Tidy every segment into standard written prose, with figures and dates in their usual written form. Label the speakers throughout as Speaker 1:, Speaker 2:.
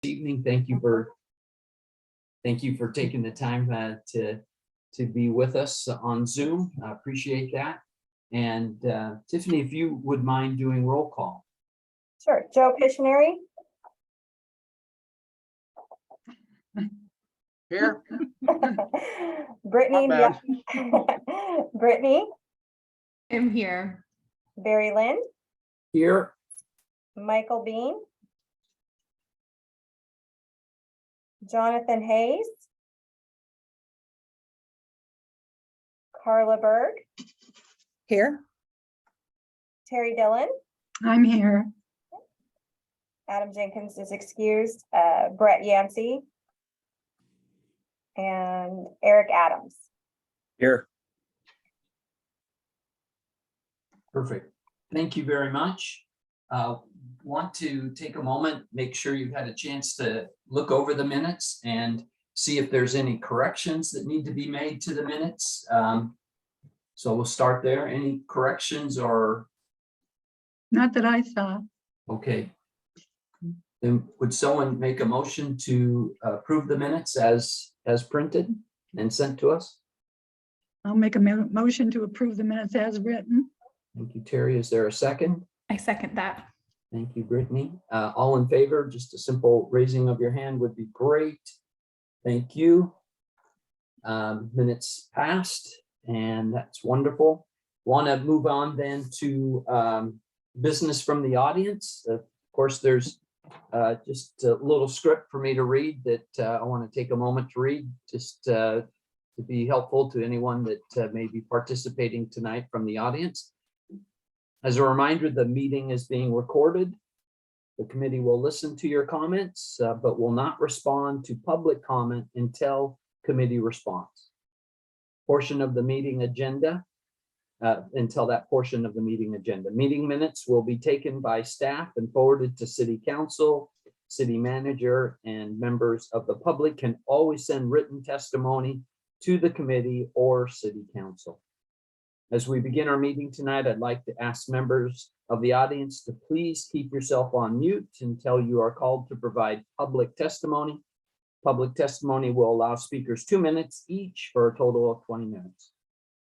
Speaker 1: evening. Thank you for taking the time to be with us on Zoom. I appreciate that. And Tiffany, if you would mind doing roll call.
Speaker 2: Sure. Joe Pictionary.
Speaker 3: Here.
Speaker 2: Brittany.
Speaker 3: Not
Speaker 2: Brittany.
Speaker 4: I'm here.
Speaker 2: Barry Lynn.
Speaker 1: Here.
Speaker 2: Michael Bean. Jonathan Hayes. Carla Berg.
Speaker 5: Here.
Speaker 2: Terry Dillon.
Speaker 4: I'm here.
Speaker 2: Adam Jenkins is excused. Brett Yancey. And Eric Adams.
Speaker 3: Here.
Speaker 1: Perfect. Thank you very much. Want to take a moment, make sure you've had a chance to look over the minutes and see if there's any corrections that need to be made to the minutes. So we'll start there. Any corrections or?
Speaker 4: Not that I saw.
Speaker 1: Okay. Then would someone make a motion to approve the minutes as printed and sent to us?
Speaker 4: I'll make a motion to approve the minutes as written.
Speaker 1: Thank you, Terry. Is there a second?
Speaker 6: I second that.
Speaker 1: Thank you, Brittany. All in favor, just a simple raising of your hand would be great. Thank you. Minutes passed, and that's wonderful. Want to move on then to business from the audience. Of course, there's just a little script for me to read that I want to take a moment to read, just to be helpful to anyone that may be participating tonight from the audience. As a reminder, the meeting is being recorded. The committee will listen to your comments, but will not respond to public comment until committee response. Portion of the meeting agenda, until that portion of the meeting agenda. Meeting minutes will be taken by staff and forwarded to City Council, City Manager, and members of the public can always send written testimony to the committee or City Council. As we begin our meeting tonight, I'd like to ask members of the audience to please keep yourself on mute until you are called to provide public testimony. Public testimony will allow speakers 2 minutes each for a total of 20 minutes.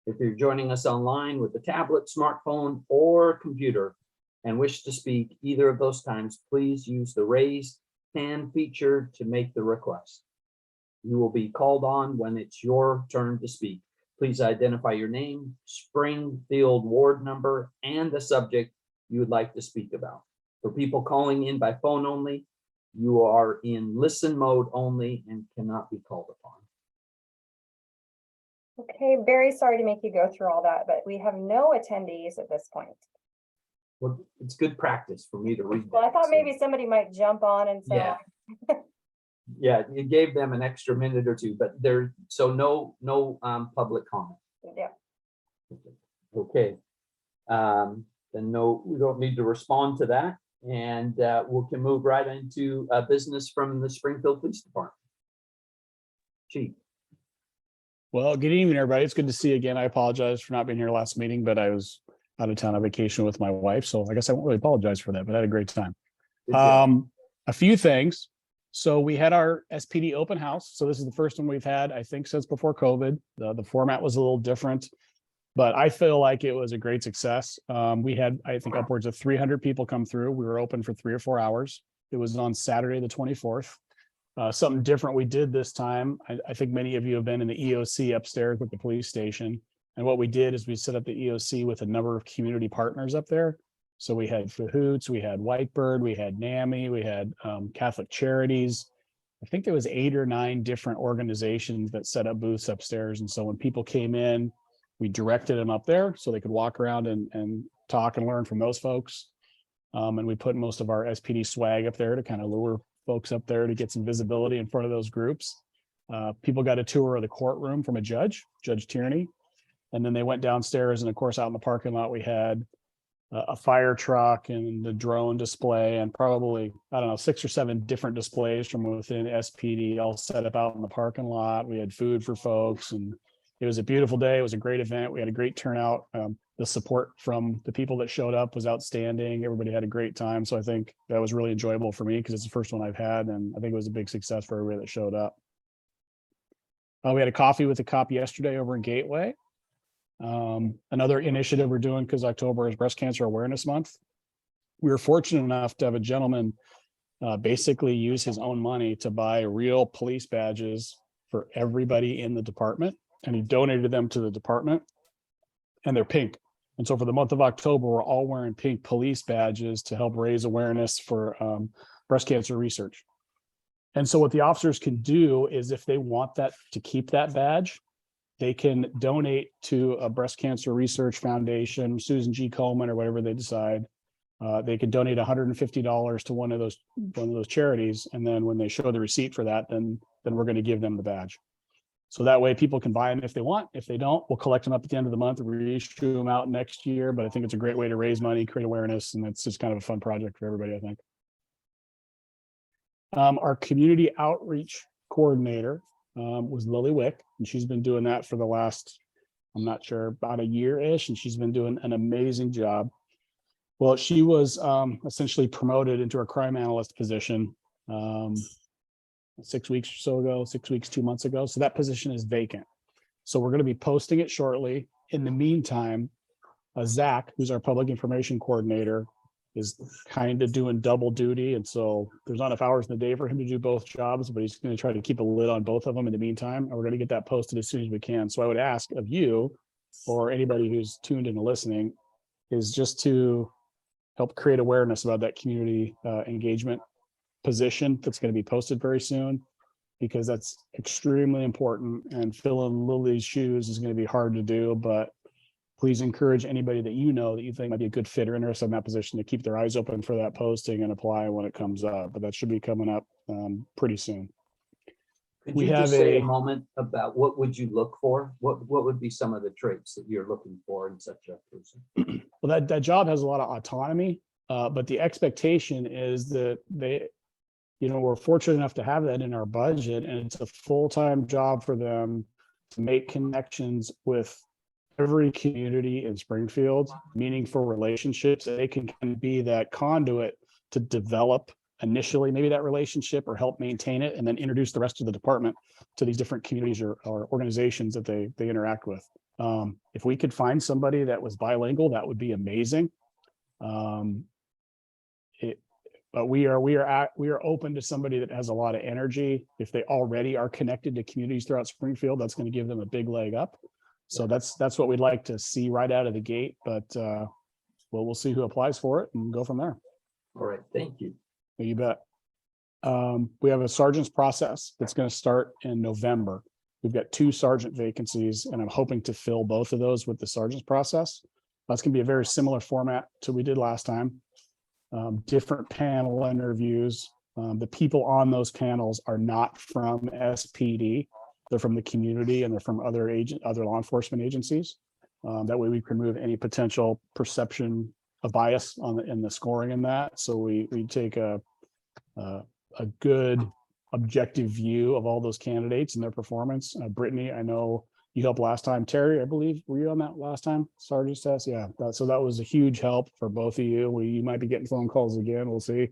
Speaker 1: If you're joining us online with a tablet, smartphone, or computer and wish to speak either of those times, please use the raise hand feature to make the request. You will be called on when it's your turn to speak. Please identify your name, Springfield ward number, and the subject you would like to speak about. For people calling in by phone only, you are in listen mode only and cannot be called upon.
Speaker 2: Okay, very sorry to make you go through all that, but we have no attendees at this point.
Speaker 1: Well, it's good practice for me to read.
Speaker 2: Well, I
Speaker 1: that,
Speaker 2: thought
Speaker 1: so-
Speaker 2: maybe somebody might jump on and say,
Speaker 1: Yeah. Yeah, it gave them an extra minute or two, but there's so no public comment.
Speaker 2: yeah.
Speaker 1: Okay. Then no, we don't need to respond to that. And we can move right into business from the Springfield Police Department. Chief.
Speaker 7: Well, good evening, everybody. It's good to see you again. I apologize for not being here last meeting, but I was out of town on vacation with my wife. So I guess I won't really apologize for that, but I had a great time.
Speaker 1: Good job.
Speaker 7: A few things. So we had our SPD open house. So this is the first one we've had, I think, since before COVID. The format was a little different, but I feel like it was a great success. We had, I think, upwards of 300 people come through. We were open for 3 or 4 hours. It was on Saturday, the 24th. Something different we did this time. I think many of you have been in the EOC upstairs with the police station. And what we did is we set up the EOC with a number of community partners up there. So we had Fahoots, we had Whitebird, we had NAMI, we had Catholic Charities. I think there was 8 or 9 different organizations that set up booths upstairs. And so when people came in, we directed them up there so they could walk around and talk and learn from those folks. And we put most of our SPD swag up there to kind of lure folks up there to get some visibility in front of those groups. People got a tour of the courtroom from a judge, Judge Tierney. And then they went downstairs, and of course, out in the parking lot, we had a fire truck and the drone display and probably, I don't know, 6 or 7 different displays from within SPD all set up out in the parking lot. We had food for folks, and it was a beautiful day. It was a great event. We had a great turnout. the support from the people that showed up was outstanding. Everybody had a great time. So I think that was really enjoyable for me because it's the first one I've had. And I think it was a big success for everybody that showed up. We had a coffee with the cop yesterday over in Gateway. Another initiative we're doing because October is Breast Cancer Awareness Month. We were fortunate enough to have a gentleman basically use his own money to buy real police badges for everybody in the department. And he donated them to the department, and they're pink. And so for the month of October, we're all wearing pink police badges to help raise awareness for breast cancer research. And so what the officers can do is if they want that to keep that badge, they can donate to a breast cancer research foundation, Susan G. Komen, or whatever they decide. They can donate $150 to one of those charities. And then when they show the receipt for that, then we're going to give them the badge. So that way people can buy them if they want. If they don't, we'll collect them up at the end of the month and reissue them out next year. But I think it's a great way to raise money, create awareness, and it's just kind of a fun project for everybody, I think. Our community outreach coordinator was Lily Wick, and she's been doing that for the last, I'm not sure, about a year-ish, and she's been doing an amazing job. Well, she was essentially promoted into a crime analyst position 6 weeks or so ago, 6 weeks, 2 months ago. So that position is vacant. So we're going to be posting it shortly. In the meantime, Zach, who's our public information coordinator, is kind of doing double duty. And so there's not enough hours in the day for him to do both jobs, but he's going to try to keep a lid on both of them in the meantime. And we're going to get that posted as soon as we can. So I would ask of you, or anybody who's tuned in and listening, is just to help create awareness about that community engagement position that's going to be posted very soon, because that's extremely important, and filling Lily's shoes is going to be hard to do. But please encourage anybody that you know that you think might be a good fit or interested in that position to keep their eyes open for that posting and apply when it comes up. But that should be coming up pretty soon.
Speaker 1: Could
Speaker 7: We
Speaker 1: you
Speaker 7: have
Speaker 1: just say
Speaker 7: a-
Speaker 1: a moment about what would you look for? What would be some of the traits that you're looking for in such a person?
Speaker 7: Well, that job has a lot of autonomy, but the expectation is that we're fortunate enough to have that in our budget, and it's a full-time job for them to make connections with every community in Springfield, meaningful relationships. They can kind of be that conduit to develop initially maybe that relationship or help maintain it, and then introduce the rest of the department to these different communities or organizations that they interact with. If we could find somebody that was bilingual, that would be amazing. But we are open to somebody that has a lot of energy. If they already are connected to communities throughout Springfield, that's going to give them a big leg up. So that's what we'd like to see right out of the gate. But we'll see who applies for it and go from there.
Speaker 1: All right, thank you.
Speaker 7: You bet. We have a sergeant's process that's going to start in November. We've got 2 sergeant vacancies, and I'm hoping to fill both of those with the sergeant's process. That's going to be a very similar format to what we did last time. Different panel interviews. The people on those panels are not from SPD. They're from the community, and they're from other law enforcement agencies. That way we can remove any potential perception of bias in the scoring in that. So we take a good objective view of all those candidates and their performance. Brittany, I know you helped last time. Terry, I believe, were you on that last time? Sergeant's test? Yeah. So that was a huge help for both of you. You might be getting phone calls again. We'll see.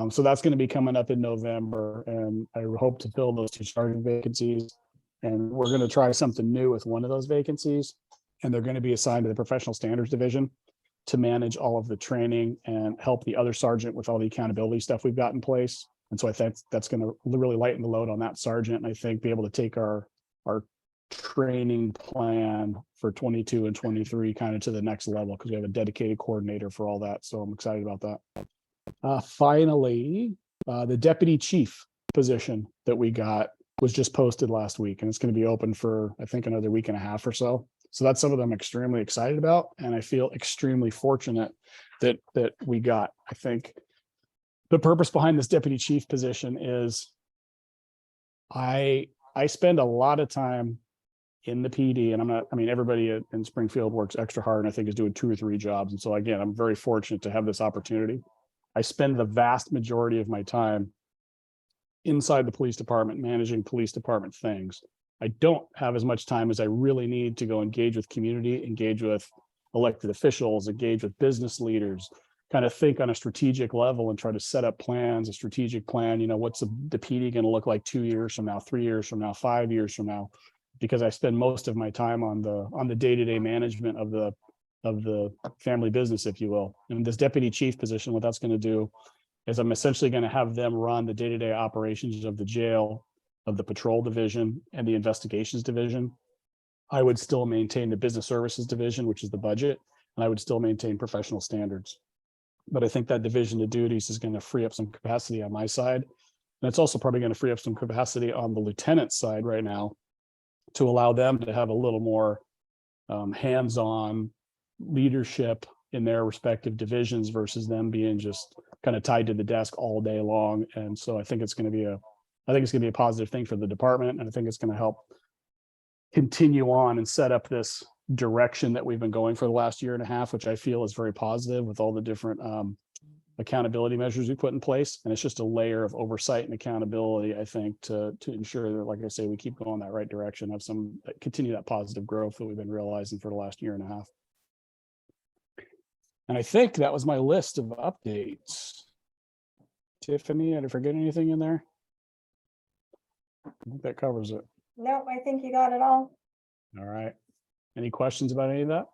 Speaker 7: So that's going to be coming up in November, and I hope to fill those 2 sergeant vacancies. And we're going to try something new with one of those vacancies, and they're going to be assigned to the professional standards division to manage all of the training and help the other sergeant with all the accountability stuff we've got in place. And so I think that's going to really lighten the load on that sergeant, and I think be able to take our training plan for 22 and 23 kind of to the next level, because we have a dedicated coordinator for all that. So I'm excited about that. Finally, the deputy chief position that we got was just posted last week, and it's going to be open for, I think, another week and a half or so. So that's something I'm extremely excited about, and I feel extremely fortunate that we got. I think the purpose behind this deputy chief position is I spend a lot of time in the PD, and everybody in Springfield works extra hard, and I think is doing 2 or 3 jobs. And so again, I'm very fortunate to have this opportunity. I spend the vast majority of my time inside the police department, managing police department things. I don't have as much time as I really need to go engage with community, engage with elected officials, engage with business leaders, kind of think on a strategic level and try to set up plans, a strategic plan. You know, what's the PD going to look like 2 years from now, 3 years from now, 5 years from now? Because I spend most of my time on the day-to-day management of the family business, if you will. And this deputy chief position, what that's going to do is I'm essentially going to have them run the day-to-day operations of the jail, of the patrol division, and the investigations division. I would still maintain the business services division, which is the budget, and I would still maintain professional standards. But I think that division of duties is going to free up some capacity on my side. And it's also probably going to free up some capacity on the lieutenant side right now to allow them to have a little more hands-on leadership in their respective divisions versus them being just kind of tied to the desk all day long. And so I think it's going to be a positive thing for the department. And I think it's going to help continue on and set up this direction that we've been going for the last year and a half, which I feel is very positive with all the different accountability measures we put in place. And it's just a layer of oversight and accountability, I think, to ensure that, like I say, we keep going that right direction, have continue that positive growth that we've been realizing for the last year and a half. And I think that was my list of updates. Tiffany, did I forget anything in there? I think that covers it.
Speaker 2: Nope, I think you got it all.
Speaker 7: All right. Any questions about any of that?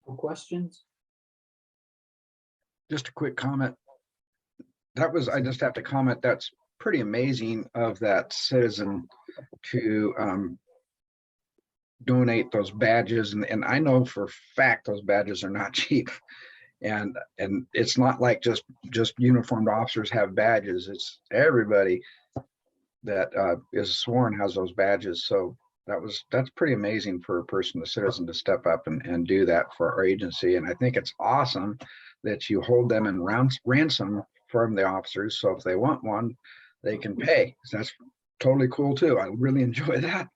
Speaker 1: No questions?
Speaker 3: Just a quick comment. I just have to comment, that's pretty amazing of that citizen to donate those badges. And I know for a fact those badges are not cheap. And it's not like just uniformed officers have badges. It's everybody that is sworn has those badges. So that's pretty amazing for a person, a citizen, to step up and do that for our agency. And I think it's awesome that you hold them in ransom from the officers. So if they want one, they can pay. So that's totally cool too. I really enjoy that.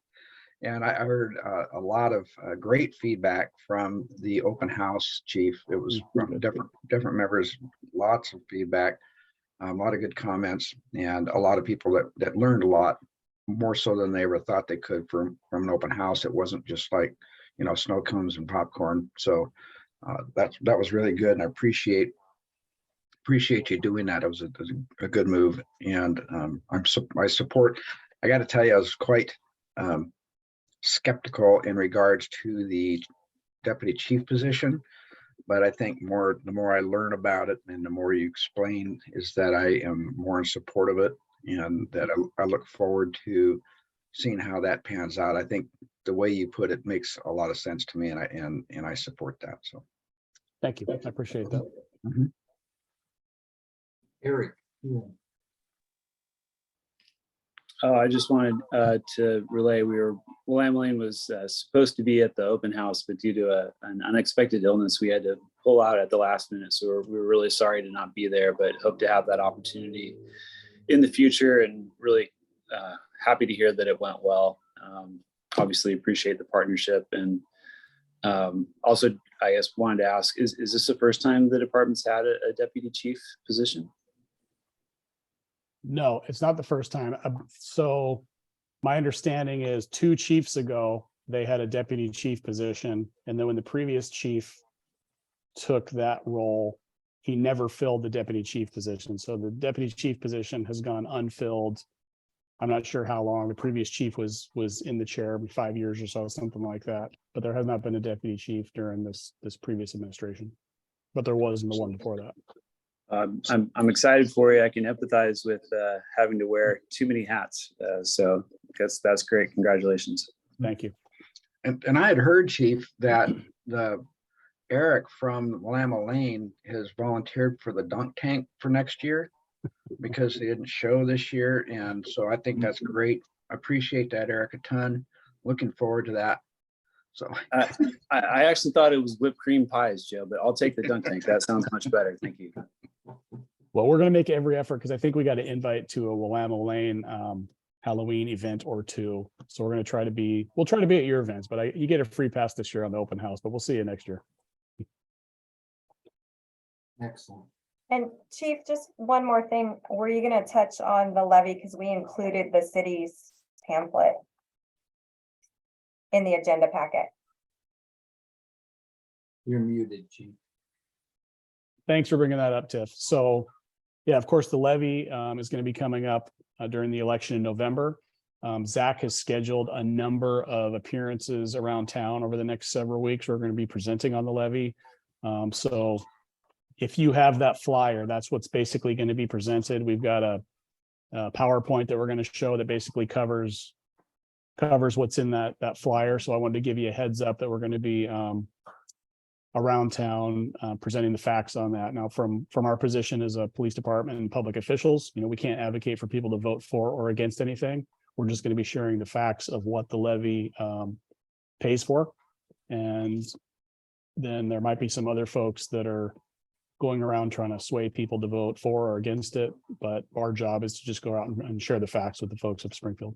Speaker 3: And I heard a lot of great feedback from the open house chief. It was from different members, lots of feedback, a lot of good comments, and a lot of people that learned a lot, more so than they ever thought they could from an open house. It wasn't just like, you know, snow cones and popcorn. So that was really good, and I appreciate you doing that. It was a good move, and I support. I got to tell you, I was quite skeptical in regards to the deputy chief position, but I think the more I learn about it and the more you explain, is that I am more in support of it, and that I look forward to seeing how that pans out. I think the way you put it makes a lot of sense to me, and I support that. So
Speaker 7: Thank you. I appreciate that.
Speaker 3: mm-hmm.
Speaker 1: Eric.
Speaker 6: I just wanted to relay, William Lane was supposed to be at the open house, but due to an unexpected illness, we had to pull out at the last minute. So we were really sorry to not be there, but hope to have that opportunity in the future, and really happy to hear that it went well. Obviously appreciate the partnership, and also, I guess, wanted to ask, is this the first time the department's had a deputy chief position?
Speaker 7: No, it's not the first time. So my understanding is 2 chiefs ago, they had a deputy chief position. And then when the previous chief took that role, he never filled the deputy chief position. So the deputy chief position has gone unfilled. I'm not sure how long. The previous chief was in the chair 5 years or so, something like that. But there has not been a deputy chief during this previous administration. But there was in the one before that.
Speaker 6: I'm excited for you. I can empathize with having to wear too many hats. So that's great. Congratulations.
Speaker 7: Thank you.
Speaker 3: And I had heard, Chief, that Eric from Willamette Lane has volunteered for the dunk tank for next year because they didn't show this year. And so I think that's great. I appreciate that, Eric, a ton. Looking forward to that. So
Speaker 6: I actually thought it was whipped cream pies, Joe, but I'll take the dunk tank. That sounds much better. Thank you.
Speaker 7: Well, we're going to make every effort, because I think we got an invite to a Willamette Lane Halloween event or 2. So we're going to try to we'll try to be at your events, but you get a free pass this year on the open house, but we'll see you next year.
Speaker 1: Excellent.
Speaker 2: And Chief, just one more thing. Were you going to touch on the levy? Because we included the city's pamphlet. in the agenda packet.
Speaker 1: You're muted, Chief.
Speaker 7: Thanks for bringing that up, Tiff. So, yeah, of course, the levy is going to be coming up during the election in November. Zach has scheduled a number of appearances around town over the next several weeks. We're going to be presenting on the levy. So if you have that flyer, that's what's basically going to be presented. We've got a PowerPoint that we're going to show that basically covers what's in that flyer. So I wanted to give you a heads up that we're going to be around town presenting the facts on that. Now, from our position as a police department and public officials, we can't advocate for people to vote for or against anything. We're just going to be sharing the facts of what the levy pays for. And then there might be some other folks that are going around trying to sway people to vote for or against it. But our job is to just go out and share the facts with the folks of Springfield.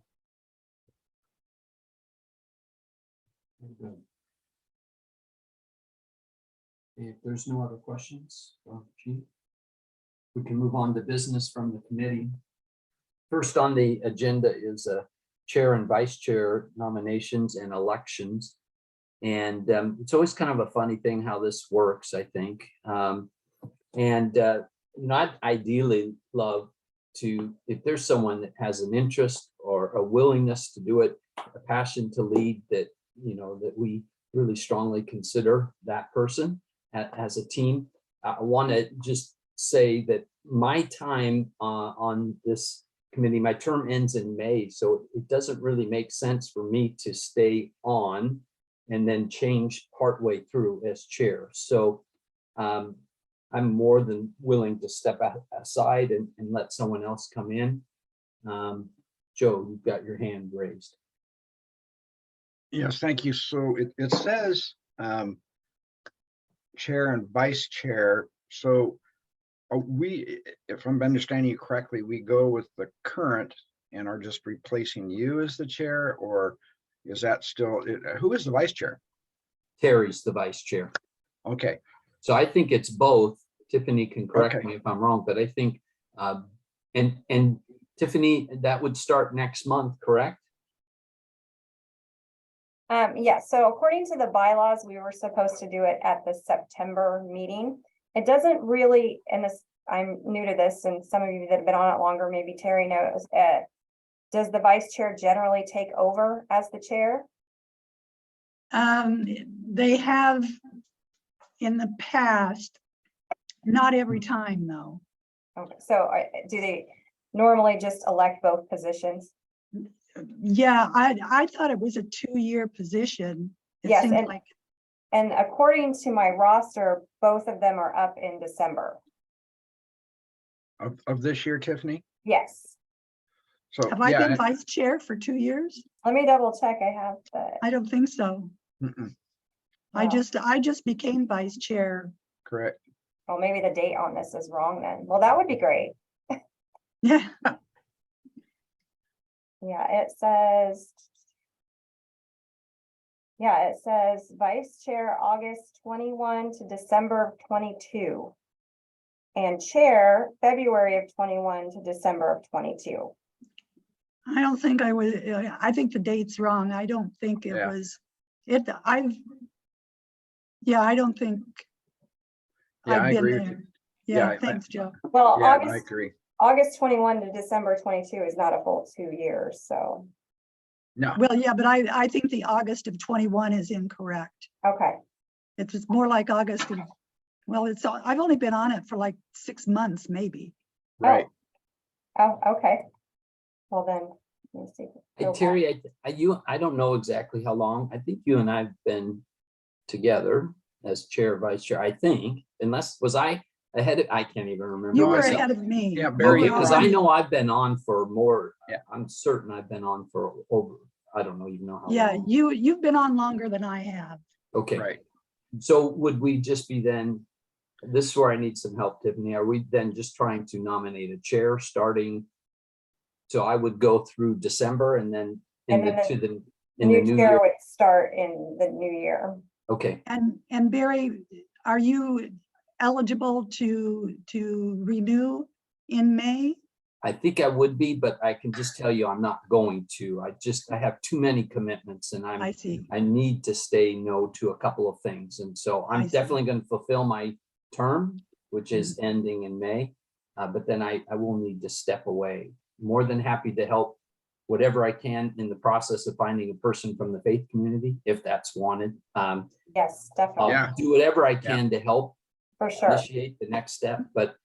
Speaker 1: Good. If there's no other questions, Chief, we can move on to business from the committee. First on the agenda is chair and vice chair nominations and elections. And it's always kind of a funny thing how this works, I think. I'd ideally love to, if there's someone that has an interest or a willingness to do it, a passion to lead, that that we really strongly consider that person as a team. I want to just say that my time on this committee, my term ends in May, so it doesn't really make sense for me to stay on and then change partway through as chair. So I'm more than willing to step aside and let someone else come in. Joe, you've got your hand raised.
Speaker 3: Yes, thank you. So it says chair and vice chair. So we, if I'm understanding you correctly, we go with the current and are just replacing you as the chair, or is that still, who is the vice chair?
Speaker 1: Terry's the vice chair.
Speaker 3: Okay.
Speaker 1: So I think it's both. Tiffany can correct
Speaker 3: Okay.
Speaker 1: me if I'm wrong, but I think, and Tiffany, that would start next month, correct?
Speaker 2: Yeah, so according to the bylaws, we were supposed to do it at the September meeting. It doesn't really, and this, I'm new to this, and some of you that have been on it longer, maybe Terry knows, does the vice chair generally take over as the chair?
Speaker 4: They have in the past, not every time though.
Speaker 2: Okay, so do they normally just elect both positions?
Speaker 4: Yeah, I thought it was a 2-year position. It
Speaker 2: Yes,
Speaker 4: seemed
Speaker 2: and-
Speaker 4: like,
Speaker 2: And according to my roster, both of them are up in December.
Speaker 3: Of this year, Tiffany?
Speaker 2: Yes,
Speaker 3: So
Speaker 4: have I
Speaker 3: yeah,
Speaker 4: been vice chair for 2 years?
Speaker 2: let me double check. I have the.
Speaker 4: I don't think so.
Speaker 3: mm-mm,
Speaker 4: I
Speaker 2: No.
Speaker 4: just became vice chair.
Speaker 3: correct.
Speaker 2: Well, maybe the date on this is wrong then. Well, that would be great.
Speaker 4: Yeah,
Speaker 2: Yeah, it says. Yeah, it says vice chair August 21 to December of 22. And chair February of 21 to December of 22.
Speaker 4: I don't think I was, I think the date's wrong. I don't think it
Speaker 3: Yeah.
Speaker 4: was, I don't think
Speaker 3: Yeah, I
Speaker 4: I've been
Speaker 3: agree with
Speaker 4: there.
Speaker 3: you.
Speaker 4: Yeah,
Speaker 3: I-
Speaker 4: thanks, Joe.
Speaker 2: Well,
Speaker 3: Yeah, I agree.
Speaker 2: August 21 to December 22 is not a full 2 years, so,
Speaker 3: No,
Speaker 4: Well, yeah, but I think the August of 21 is incorrect.
Speaker 2: okay.
Speaker 4: It's more like August of, well, I've only been on it for like 6 months, maybe.
Speaker 3: right.
Speaker 2: Oh, okay. Well then, let me see.
Speaker 1: Hey,
Speaker 2: So,
Speaker 1: Terry, I don't know exactly how long. I think you and I've been together as chair, vice chair, I think, unless, was I ahead of, I can't even remember.
Speaker 4: You were
Speaker 1: myself.
Speaker 4: ahead of me.
Speaker 3: Yeah, Barry,
Speaker 1: Okay,
Speaker 3: you were
Speaker 1: because
Speaker 3: on.
Speaker 1: I know I've been on for more.
Speaker 3: Yeah.
Speaker 1: I'm certain I've been on for over, I don't know even know how
Speaker 4: Yeah,
Speaker 1: long.
Speaker 4: you've been on longer than I have.
Speaker 1: Okay,
Speaker 3: Right.
Speaker 1: so would we just be then, this is where I need some help, Tiffany. Are we then just trying to nominate a chair starting? So I would go through December and then
Speaker 2: And then
Speaker 1: to the in the
Speaker 2: new
Speaker 1: new
Speaker 2: chair
Speaker 1: year.
Speaker 2: would start in the new year.
Speaker 1: Okay,
Speaker 4: And Barry, are you eligible to renew in May?
Speaker 1: I think I would be, but I can just tell you I'm not going to. I have too many commitments and
Speaker 4: I see.
Speaker 1: I need to stay no to a couple of things. And so
Speaker 4: I
Speaker 1: I'm
Speaker 4: see.
Speaker 1: definitely going to fulfill my term, which is ending in May. But then I will need to step away. More than happy to help whatever I can in the process of finding a person from the faith community, if that's wanted.
Speaker 2: Yes, definitely,
Speaker 3: Yeah.
Speaker 1: I'll do whatever I can to help
Speaker 2: for sure.
Speaker 1: initiate the next step, but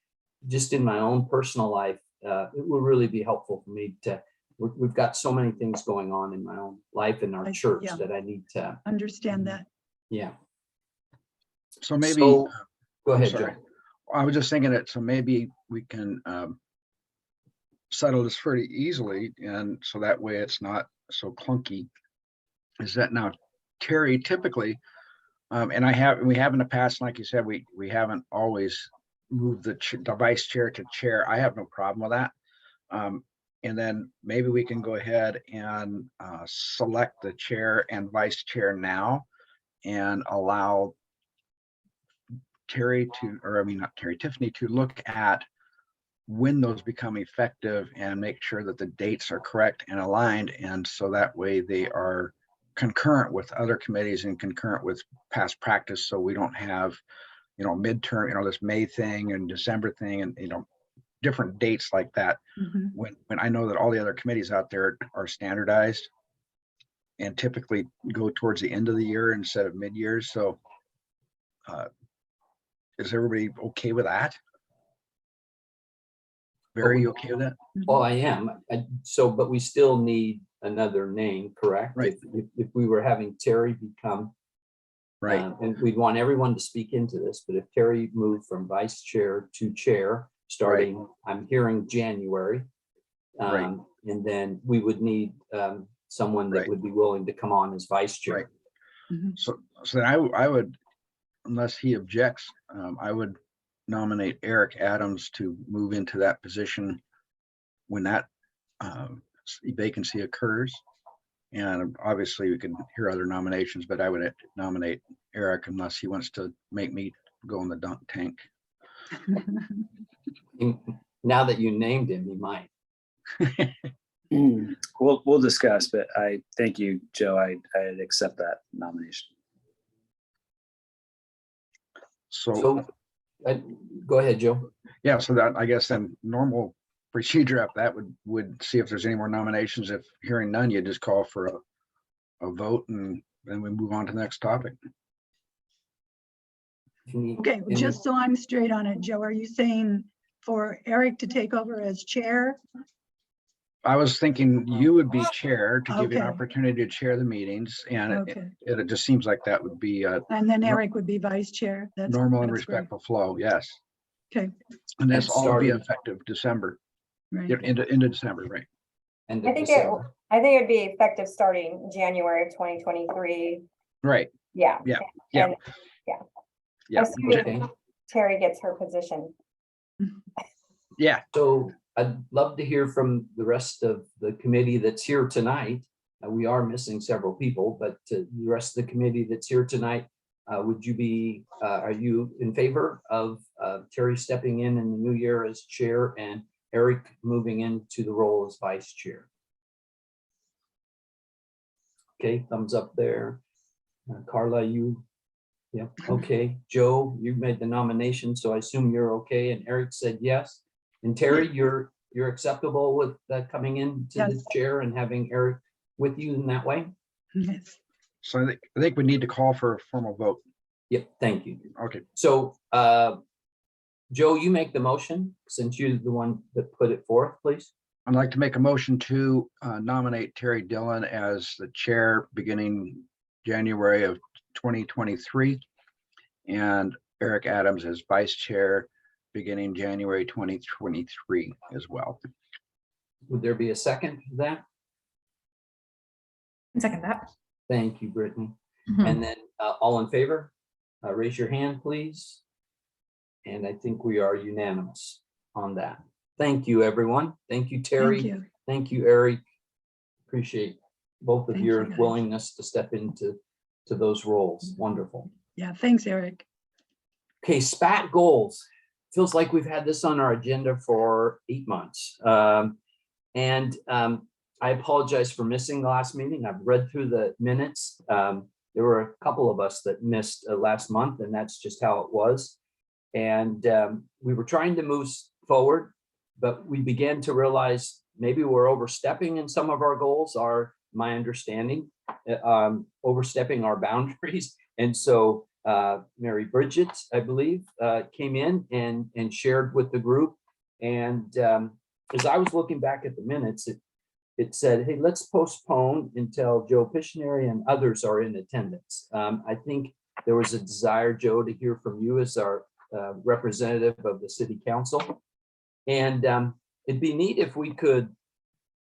Speaker 1: just in my own personal life, it will really be helpful for me to, we've got so many things going on in my own life and our
Speaker 4: I see,
Speaker 1: church
Speaker 4: yeah.
Speaker 1: that I need to,
Speaker 4: Understand that.
Speaker 1: yeah.
Speaker 3: So maybe,
Speaker 1: So, go
Speaker 3: I'm
Speaker 1: ahead, Joe.
Speaker 3: sorry. I was just thinking that, so maybe we can settle this pretty easily, and so that way it's not so clunky. Is that now, Terry, typically, and we have in the past, like you said, we haven't always moved the vice chair to chair. I have no problem with that. And then maybe we can go ahead and select the chair and vice chair now and allow Terry to, or I mean, not Terry, Tiffany to look at when those become effective and make sure that the dates are correct and aligned. And so that way they are concurrent with other committees and concurrent with past practice. So we don't have, midterm, this May thing and December thing and, different dates like that.
Speaker 4: Mhm.
Speaker 3: When I know that all the other committees out there are standardized and typically go towards the end of the year instead of mid-year. So is everybody okay with that? Very okay with that?
Speaker 1: Oh, I am. So, but we still need another name, correct?
Speaker 3: Right.
Speaker 1: If we were having Terry become,
Speaker 3: Right,
Speaker 1: and we'd want everyone to speak into this, but if Terry moved from vice chair to chair, starting, I'm hearing January.
Speaker 3: Right.
Speaker 1: And then we would need someone that
Speaker 3: Right.
Speaker 1: would be willing to come on as vice chair.
Speaker 3: Right.
Speaker 4: Mhm.
Speaker 3: so then I would, unless he objects, I would nominate Eric Adams to move into that position when that vacancy occurs. And obviously we can hear other nominations, but I would nominate Eric unless he wants to make me go in the dunk tank.
Speaker 1: Now that you named him, he might.
Speaker 6: We'll discuss, but I thank you, Joe. I'd accept that nomination.
Speaker 3: So,
Speaker 1: Go ahead, Joe.
Speaker 3: yeah, so that, I guess then normal procedure up that would see if there's any more nominations. If hearing none, you just call for a vote and then we move on to the next topic.
Speaker 4: Okay, just so I'm straight on it, Joe, are you saying for Eric to take over as chair?
Speaker 3: I was thinking you would be chair to give you an
Speaker 4: Okay.
Speaker 3: opportunity to chair the meetings, and
Speaker 4: Okay,
Speaker 3: it just seems like that would be a
Speaker 4: and then Eric would be vice chair. That's
Speaker 3: normal and
Speaker 4: that's great.
Speaker 3: respectful flow, yes.
Speaker 4: Okay,
Speaker 3: And this all be
Speaker 1: Starting-
Speaker 3: effective December,
Speaker 4: right.
Speaker 3: into December, right?
Speaker 1: End
Speaker 2: I
Speaker 1: of
Speaker 2: think
Speaker 1: December.
Speaker 2: I think it'd be effective starting January of 2023.
Speaker 3: Right,
Speaker 2: Yeah.
Speaker 3: Yeah, yeah.
Speaker 2: And
Speaker 3: yeah,
Speaker 2: assuming
Speaker 1: Okay.
Speaker 2: Terry gets her position.
Speaker 3: yeah,
Speaker 1: So I'd love to hear from the rest of the committee that's here tonight. We are missing several people, but the rest of the committee that's here tonight, would you be, are you in favor of Terry stepping in the new year as chair and Eric moving into the role as vice chair? Okay, thumbs up there. Carla, you, yeah, okay. Joe, you made the nomination, so I assume you're okay. And Eric said yes. And Terry, you're acceptable with that coming into the
Speaker 4: Yes.
Speaker 1: chair and having Eric with you in that way?
Speaker 4: Yes.
Speaker 3: so I think we need to call for a formal vote.
Speaker 1: Yep, thank you.
Speaker 3: Okay,
Speaker 1: So, Joe, you make the motion since you're the one that put it forth, please.
Speaker 3: I'd like to make a motion to nominate Terry Dillon as the chair beginning January of 2023 and Eric Adams as vice chair beginning January 2023 as well.
Speaker 1: Would there be a second to that?
Speaker 8: Second that.
Speaker 1: Thank you, Brittany.
Speaker 8: Mhm.
Speaker 1: And then all in favor, raise your hand, please. And I think we are unanimous on that. Thank you, everyone. Thank you, Terry.
Speaker 4: Thank you.
Speaker 1: Thank you, Eric. Appreciate both of
Speaker 4: Thank
Speaker 1: your
Speaker 4: you, guys.
Speaker 1: willingness to step into those roles. Wonderful.
Speaker 4: Yeah, thanks, Eric.
Speaker 1: Okay, SPAT goals. feels like we've had this on our agenda for 8 months. And I apologize for missing the last meeting. I've read through the minutes. There were a couple of us that missed last month, and that's just how it was. And we were trying to move forward, but we began to realize maybe we're overstepping in some of our goals, are my understanding, overstepping our boundaries. And so Mary Bridget, I believe, came in and shared with the group. And as I was looking back at the minutes, it said, hey, let's postpone until Joe Pishinari and others are in attendance. I think there was a desire, Joe, to hear from you as our representative of the city council. And it'd be neat if we could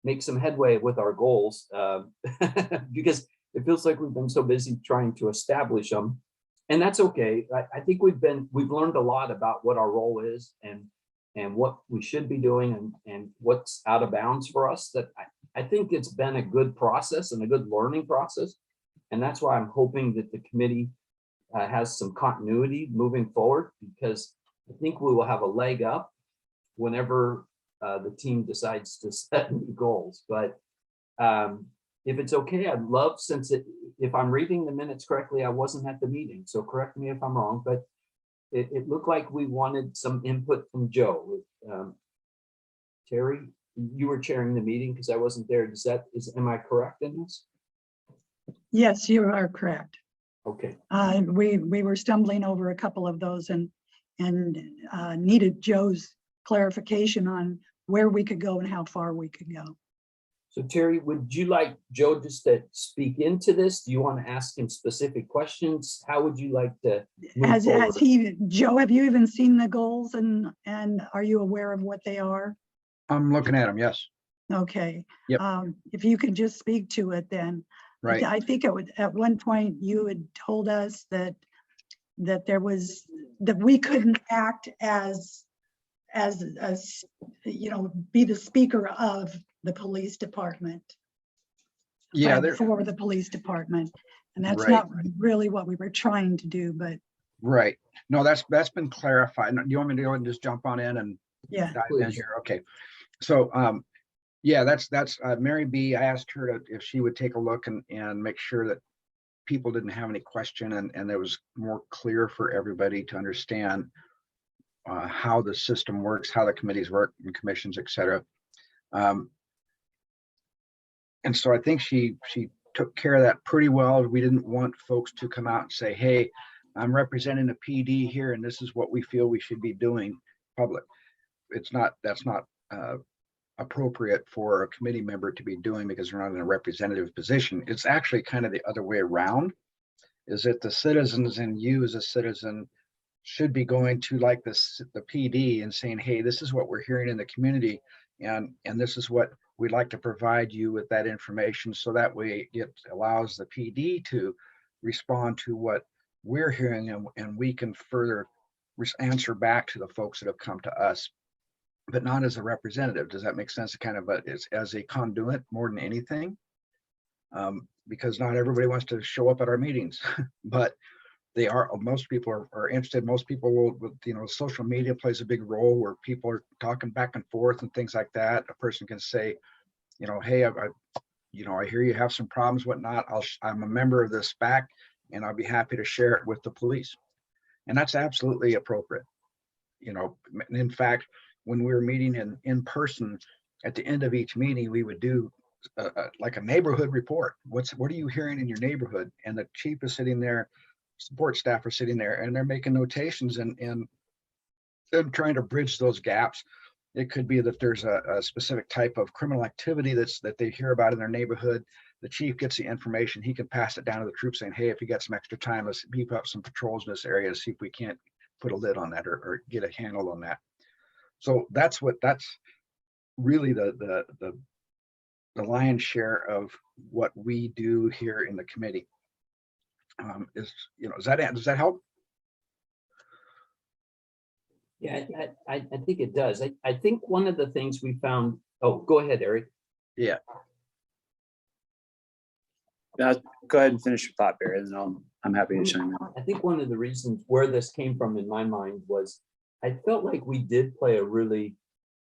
Speaker 1: make some headway with our goals, because it feels like we've been so busy trying to establish them. And that's okay. I think we've learned a lot about what our role is and what we should be doing and what's out of bounds for us. That I think it's been a good process and a good learning process. And that's why I'm hoping that the committee has some continuity moving forward, because I think we will have a leg up whenever the team decides to set new goals. But if it's okay, I'd love, if I'm reading the minutes correctly, I wasn't at the meeting, so correct me if I'm wrong, but it looked like we wanted some input from Joe. Terry, you were chairing the meeting because I wasn't there. Am I correct in this?
Speaker 4: Yes, you are correct.
Speaker 1: Okay.
Speaker 4: We were stumbling over a couple of those and needed Joe's clarification on where we could go and how far we could go.
Speaker 1: So Terry, would you like Joe just to speak into this? Do you want to ask him specific questions? How would you like to move forward?
Speaker 4: Joe, have you even seen the goals and are you aware of what they are?
Speaker 3: I'm looking at them, yes.
Speaker 4: Okay.
Speaker 3: Yep.
Speaker 4: If you could just speak to it then.
Speaker 3: Right.
Speaker 4: I think at one point you had told us that we couldn't act as be the speaker of the police department.
Speaker 3: Yeah,
Speaker 4: for the police department. And that's
Speaker 3: right.
Speaker 4: not really what we were trying to do, but
Speaker 3: Right. No, that's been clarified. Do you want me to go and just jump on in and
Speaker 4: yeah.
Speaker 3: dive in here? Okay. So yeah, that's Mary B. I asked her if she would take a look and make sure that people didn't have any question and it was more clear for everybody to understand how the system works, how the committees work and commissions, etc. And so I think she took care of that pretty well. We didn't want folks to come out and say, hey, I'm representing a PD here and this is what we feel we should be doing public. That's not appropriate for a committee member to be doing because they're not in a representative position. It's actually kind of the other way around, is that the citizens and you as a citizen should be going to like the PD and saying, hey, this is what we're hearing in the community and this is what we'd like to provide you with that information. So that way it allows the PD to respond to what we're hearing and we can further answer back to the folks that have come to us, but not as a representative. Does that make sense? Kind of as a conduit more than anything, because not everybody wants to show up at our meetings, but most people are interested. Most people will, social media plays a big role where people are talking back and forth and things like that. A person can say, hey, I hear you have some problems, whatnot. I'm a member of this SPAC and I'll be happy to share it with the police. And that's absolutely appropriate. In fact, when we were meeting in person, at the end of each meeting, we would do like a neighborhood report. What are you hearing in your neighborhood? And the chief is sitting there, support staff are sitting there, and they're making notations and they're trying to bridge those gaps. It could be that there's a specific type of criminal activity that they hear about in their neighborhood. The chief gets the information, he can pass it down to the troops saying, hey, if you got some extra time, let's beef up some patrols in this area to see if we can't put a lid on that or get a handle on that. So that's really the lion's share of what we do here in the committee. Does that help?
Speaker 1: Yeah, I think it does. I think one of the things we found, oh, go ahead, Eric.
Speaker 3: Yeah.
Speaker 6: Go ahead and finish your thought, Barry, and then I'm happy to chime in.
Speaker 1: I think one of the reasons where this came from in my mind was I felt like we did play a really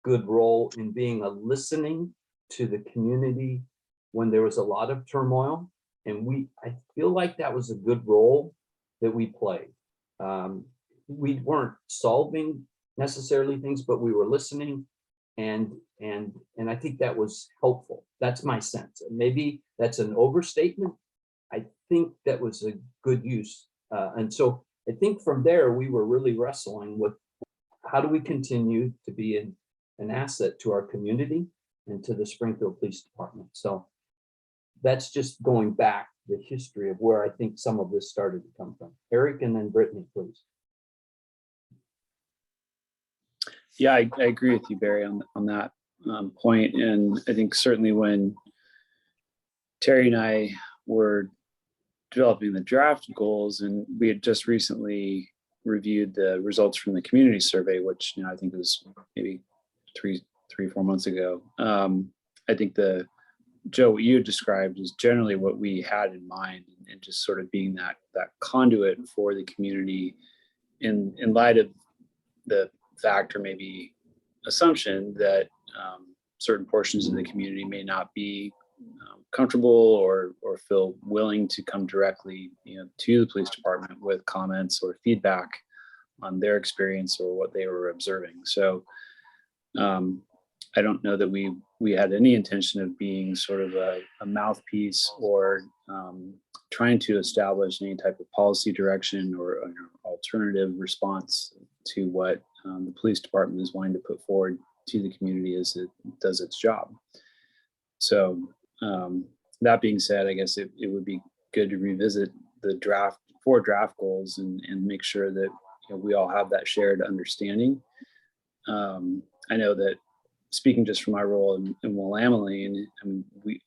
Speaker 1: good role in being a listening to the community when there was a lot of turmoil. And I feel like that was a good role that we played. We weren't solving necessarily things, but we were listening, and I think that was helpful. That's my sense. Maybe that's an overstatement. I think that was a good use. And so I think from there, we were really wrestling with how do we continue to be an asset to our community and to the Springfield Police Department. So that's just going back the history of where I think some of this started to come from. Eric, and then Brittany, please.
Speaker 6: Yeah, I agree with you, Barry, on that point. And I think certainly when Terry and I were developing the draft goals, and we had just recently reviewed the results from the community survey, which I think was maybe 4 months ago. I think Joe, what you described is generally what we had in mind, and just sort of being that conduit for the community in light of the fact, or maybe assumption, that certain portions of the community may not be comfortable or feel willing to come directly to the police department with comments or feedback on their experience or what they were observing. So I don't know that we had any intention of being sort of a mouthpiece or trying to establish any type of policy direction or an alternative response to what the police department is wanting to put forward to the community as it does its job. So that being said, I guess it would be good to revisit the four draft goals and make sure that we all have that shared understanding. I know that, speaking just from my role in Willamette, I mean,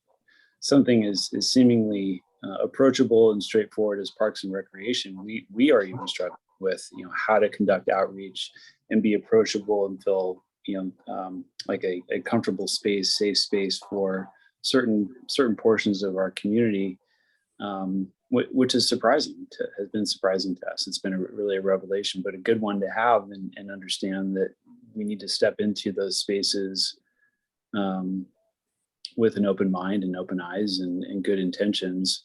Speaker 6: something is seemingly approachable and straightforward as Parks and Recreation. We are even struggling with how to conduct outreach and be approachable and feel like a comfortable space, safe space for certain portions of our community, which is has been surprising to us. It's been really a revelation, but a good one to have and understand that we need to step into those spaces with an open mind and open eyes and good intentions,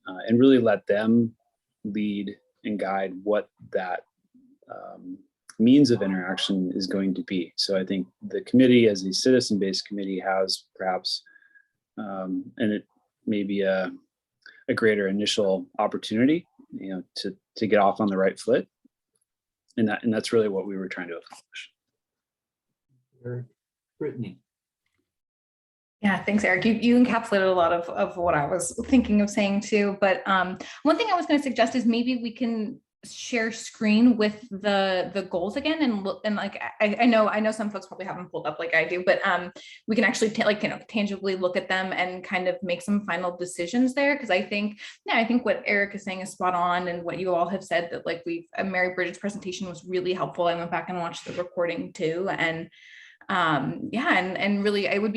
Speaker 6: and really let them lead and guide what that means of interaction is going to be. So I think the committee, as a citizen-based committee, has perhaps, and it may be a greater initial opportunity, to get off on the right foot, and that's really what we were trying to accomplish.
Speaker 1: Brittany.
Speaker 8: Yeah, thanks, Eric. You encapsulated a lot of what I was thinking of saying too. But one thing I was going to suggest is maybe we can share screen with the goals again and look, and like I know some folks probably have them pulled up like I do, but we can actually tangibly look at them and kind of make some final decisions there, because I think what Eric is saying is spot on, and what you all have said, that like Mary Bridget's presentation was really helpful. I went back and watched the recording too, and and really it would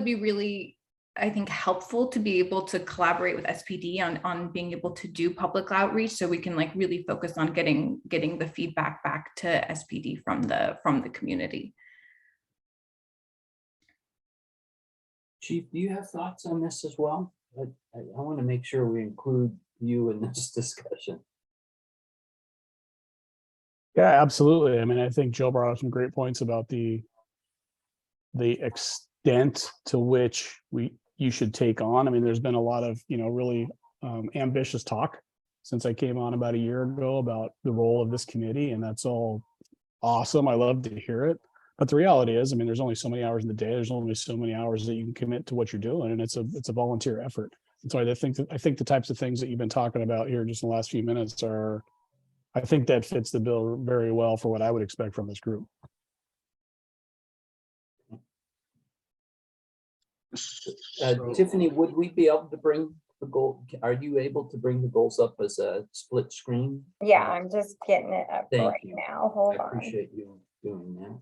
Speaker 8: be really, I think, helpful to be able to collaborate with SPD on being able to do public outreach, so we can like really focus on getting the feedback back to SPD from the community.
Speaker 1: Chief, do you have thoughts on this as well? I want to make sure we include you in this discussion.
Speaker 7: Yeah, absolutely. I mean, I think Joe brought up some great points about the extent to which you should take on. I mean, there's been a lot of, really ambitious talk since I came on about a year ago about the role of this committee, and that's all awesome. I love to hear it. But the reality is, I mean, there's only so many hours in the day. There's only so many hours that you can commit to what you're doing, and it's a volunteer effort. And so I think the types of things that you've been talking about here just in the last few minutes I think that fits the bill very well for what I would expect from this group.
Speaker 1: Tiffany, would we be able to bring the goal? Are you able to bring the goals up as a split screen?
Speaker 2: Yeah, I'm just getting it up
Speaker 1: Thank
Speaker 2: right
Speaker 1: you.
Speaker 2: now. Hold
Speaker 1: I
Speaker 2: on.
Speaker 1: appreciate you doing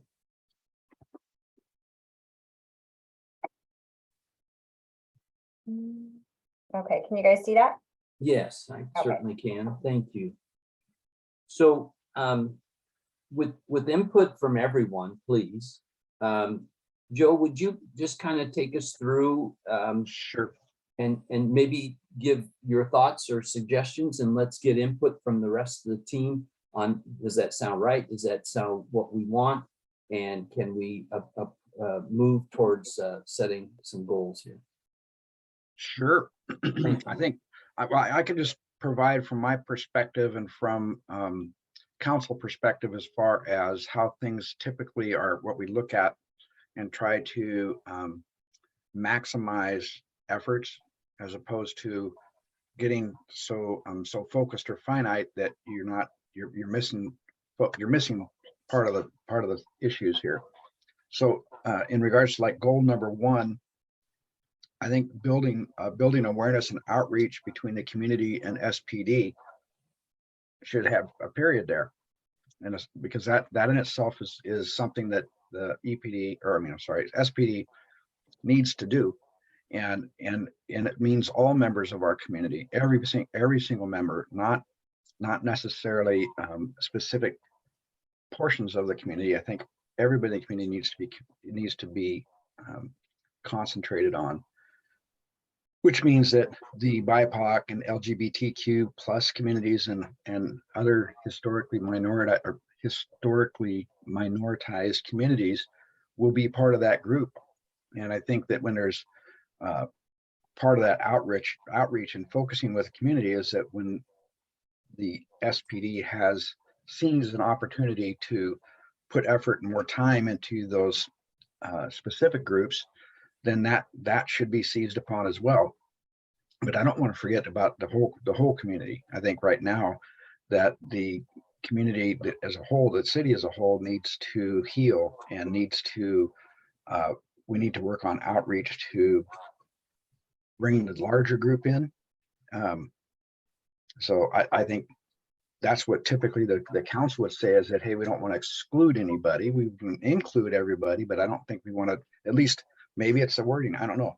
Speaker 1: that.
Speaker 2: Okay, can you guys see that?
Speaker 1: Yes, I
Speaker 2: Okay.
Speaker 1: certainly can. Thank you. So with input from everyone, please. Joe, would you just kind of take us through
Speaker 3: Sure.
Speaker 1: and maybe give your thoughts or suggestions, and let's get input from the rest of the team on, does that sound right? Does that sound what we want? And can we move towards setting some goals here?
Speaker 3: Sure.
Speaker 1: Thank
Speaker 3: I think I can just provide from my perspective and from council perspective as far as how things typically are, what we look at and try to maximize efforts as opposed to getting so focused or finite that you're missing part of the issues here. So in regards to like goal number one, I think building awareness and outreach between the community and SPD should have a period there. And it's because that in itself is something that the EPD, or I mean, I'm sorry, SPD needs to do. And it means all members of our community, every single member, not necessarily specific portions of the community. I think everybody in the community needs to be concentrated on, which means that the BIPOC and LGBTQ plus communities and other historically minoritized communities will be part of that group. And I think that when there's part of that outreach and focusing with the community is that when the SPD sees an opportunity to put effort and more time into those specific groups, then that should be seized upon as well. But I don't want to forget about the whole community. I think right now that the community as a whole, the city as a whole, needs to heal and we need to work on outreach to bring the larger group in. So I think that's what typically the council would say is that, hey, we don't want to exclude anybody. We include everybody, but I don't think we want to, at least maybe it's the wording, I don't know.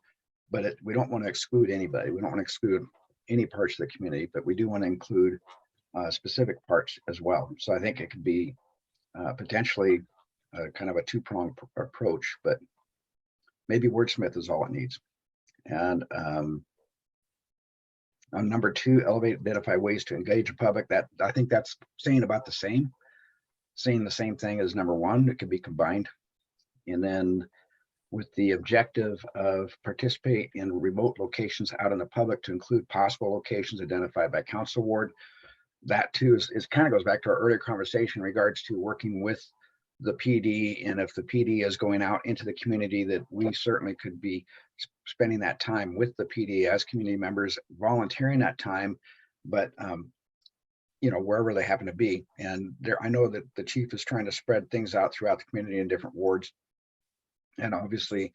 Speaker 3: But we don't want to exclude anybody. We don't want to exclude any parts of the community, but we do want to include specific parts as well. So I think it could be potentially kind of a two-pronged approach, but maybe wordsmith is all it needs. And on number two, identify ways to engage the public. That I think that's saying the same thing as number one. It could be combined. And then with the objective of participate in remote locations out in the public to include possible locations identified by council ward. That too is kind of goes back to our earlier conversation in regards to working with the PD. And if the PD is going out into the community, that we certainly could be spending that time with the PD as community members, volunteering that time, but wherever they happen to be. And I know that the chief is trying to spread things out throughout the community in different wards. And obviously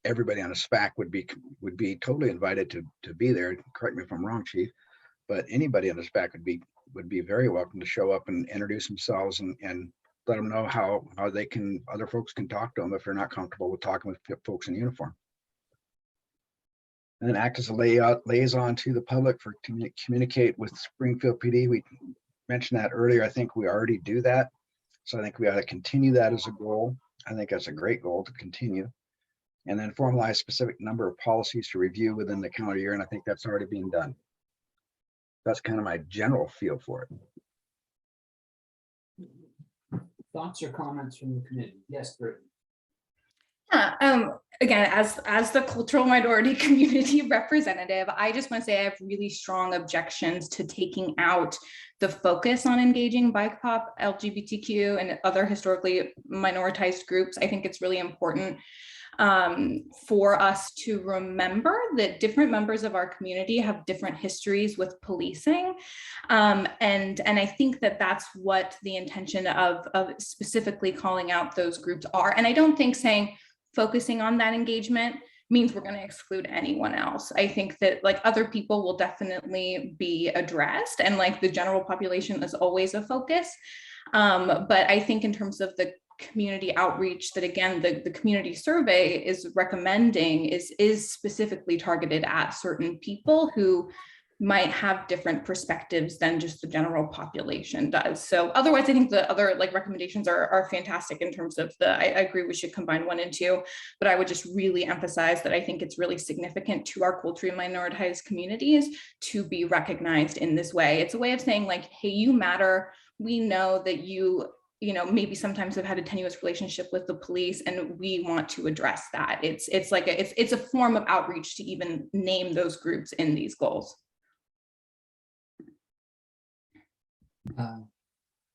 Speaker 3: everybody on a SPAC would be totally invited to be there. Correct me if I'm wrong, chief, but anybody on the SPAC would be very welcome to show up and introduce themselves and let them know how other folks can talk to them if they're not comfortable with talking with folks in uniform. And then act as a liaison to the public for communicate with Springfield PD. We mentioned that earlier. I think we already do that. So I think we ought to continue that as a goal. I think that's a great goal to continue. And then formalize specific number of policies to review within the calendar year. And I think that's already being done. That's kind of my general feel for it.
Speaker 1: Thoughts or comments from the committee? Yes, Brittany.
Speaker 8: Yeah, again, as the cultural minority community representative, I just want to say I have really strong objections to taking out the focus on engaging BIPOC, LGBTQ, and other historically minoritized groups. I think it's really important for us to remember that different members of our community have different histories with policing. And I think that that's what the intention of specifically calling out those groups are. And I don't think saying focusing on that engagement means we're going to exclude anyone else. I think that like other people will definitely be addressed, and like the general population is always a focus. But I think in terms of the community outreach that again the community survey is recommending is specifically targeted at certain people who might have different perspectives than just the general population does. So otherwise, I think the other like recommendations are fantastic in terms of I agree we should combine 1 and 2, but I would just really emphasize that I think it's really significant to our culturally minoritized communities to be recognized in this way. It's a way of saying like, hey, you matter. We know that you maybe sometimes have had a tenuous relationship with the police, and we want to address that. It's like it's a form of outreach to even name those groups in these goals.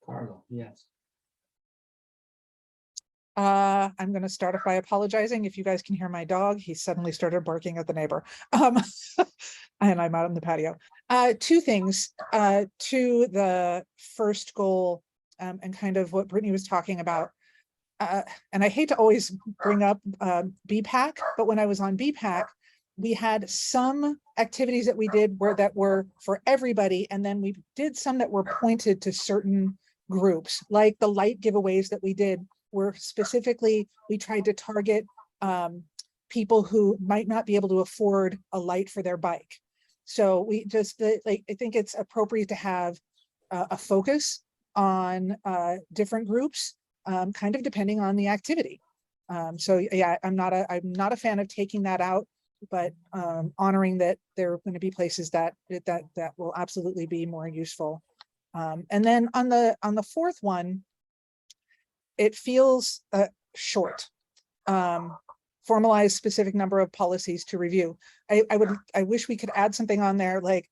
Speaker 1: Carla, yes.
Speaker 5: I'm going to start off by apologizing. If you guys can hear my dog, he suddenly started barking at the neighbor. And I'm out on the patio. 2 things to the first goal, and kind of what Brittany was talking about. And I hate to always bring up BPAC, but when I was on BPAC, we had some activities that we did that were for everybody. And then we did some that were pointed to certain groups, like the light giveaways that we did were specifically, we tried to target people who might not be able to afford a light for their bike. So we just I think it's appropriate to have a focus on different groups, kind of depending on the activity. So yeah, I'm not a fan of taking that out, but honoring that there are going to be places that will absolutely be more useful. And then on the 4th one, it feels short. Formalize specific number of policies to review. I wish we could add something on there, like,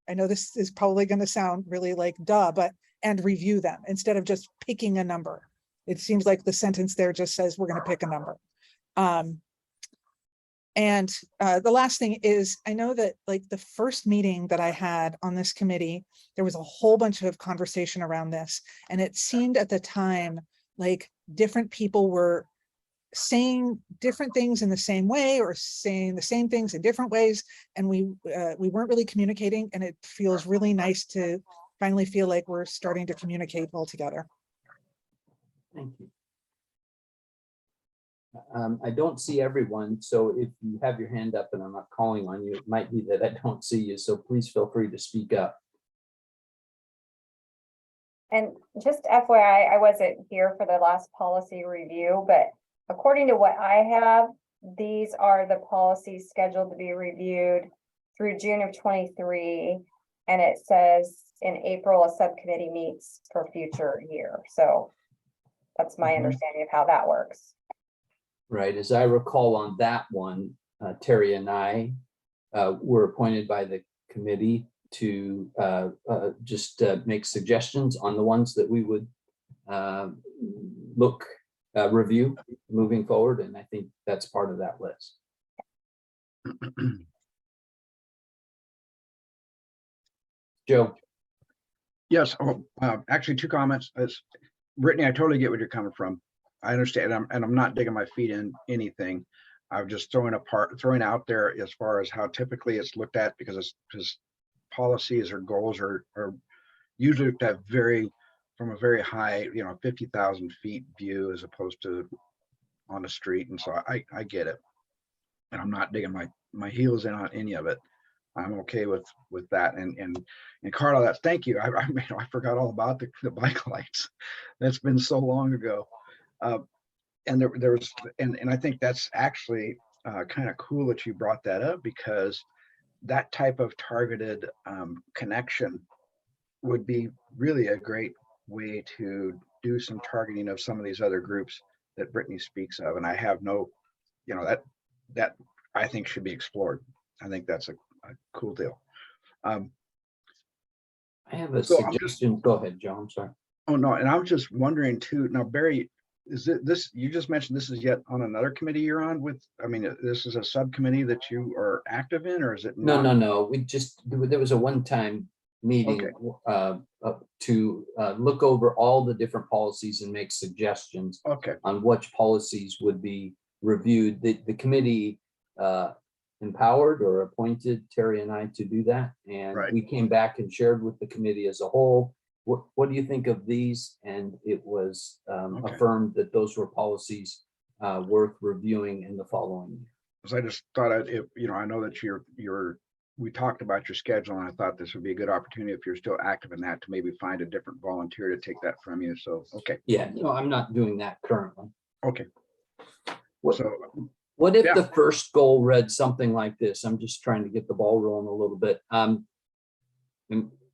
Speaker 5: I know this is probably going to sound really like duh, but and review them instead of just picking a number. It seems like the sentence there just says we're going to pick a number. And the last thing is, I know that like the first meeting that I had on this committee, there was a whole bunch of conversation around this. And it seemed at the time like different people were saying different things in the same way or saying the same things in different ways. And we weren't really communicating, and it feels really nice to finally feel like we're starting to communicate all together.
Speaker 1: Thank you. I don't see everyone, so if you have your hand up and I'm not calling on you, it might be that I don't see you, so please feel free to speak up.
Speaker 2: And just FYI, I wasn't here for the last policy review, but according to what I have, these are the policies scheduled to be reviewed through June of 23. And it says in April, a subcommittee meets for future year. So that's my understanding of how that works.
Speaker 1: Right, as I recall on that one, Terry and I were appointed by the committee to just make suggestions on the ones that we would review moving forward, and I think that's part of that list. Joe.
Speaker 3: Yes, actually 2 comments. Brittany, I totally get where you're coming from. I understand, and I'm not digging my feet in anything. I'm just throwing out there as far as how typically it's looked at, because policies or goals are usually looked at from a very high, 50,000 feet view as opposed to on the street. And so I get it, and I'm not digging my heels in on any of it. I'm okay with that. And Carla, thank you. I forgot all about the bike lights. That's been so long ago. And there was, and I think that's actually kind of cool that you brought that up, because that type of targeted connection would be really a great way to do some targeting of some of these other groups that Brittany speaks of. And I have no, that I think should be explored. I think that's a cool deal.
Speaker 1: I have a suggestion. Go ahead, Joe. I'm sorry.
Speaker 3: Oh, no. And I was just wondering too, now, Barry, is this, you just mentioned this is yet on another committee you're on with, this is a subcommittee that you are active in, or is it?
Speaker 1: No. There was a one-time meeting to look over all the different policies and make suggestions on which policies would be reviewed. The committee empowered or appointed Terry and I to do that. And we came back and shared with the committee as a whole, what do you think of these? And it was affirmed that those were policies worth reviewing in the following year.
Speaker 3: Because I just thought I know that you're we talked about your schedule, and I thought this would be a good opportunity if you're still active in that to maybe find a different volunteer to take that from you. So, okay,
Speaker 1: Yeah, no, I'm not doing that currently.
Speaker 3: okay.
Speaker 1: What,
Speaker 3: So,
Speaker 1: what if
Speaker 3: yeah.
Speaker 1: the first goal read something like this? I'm just trying to get the ball rolling a little bit. And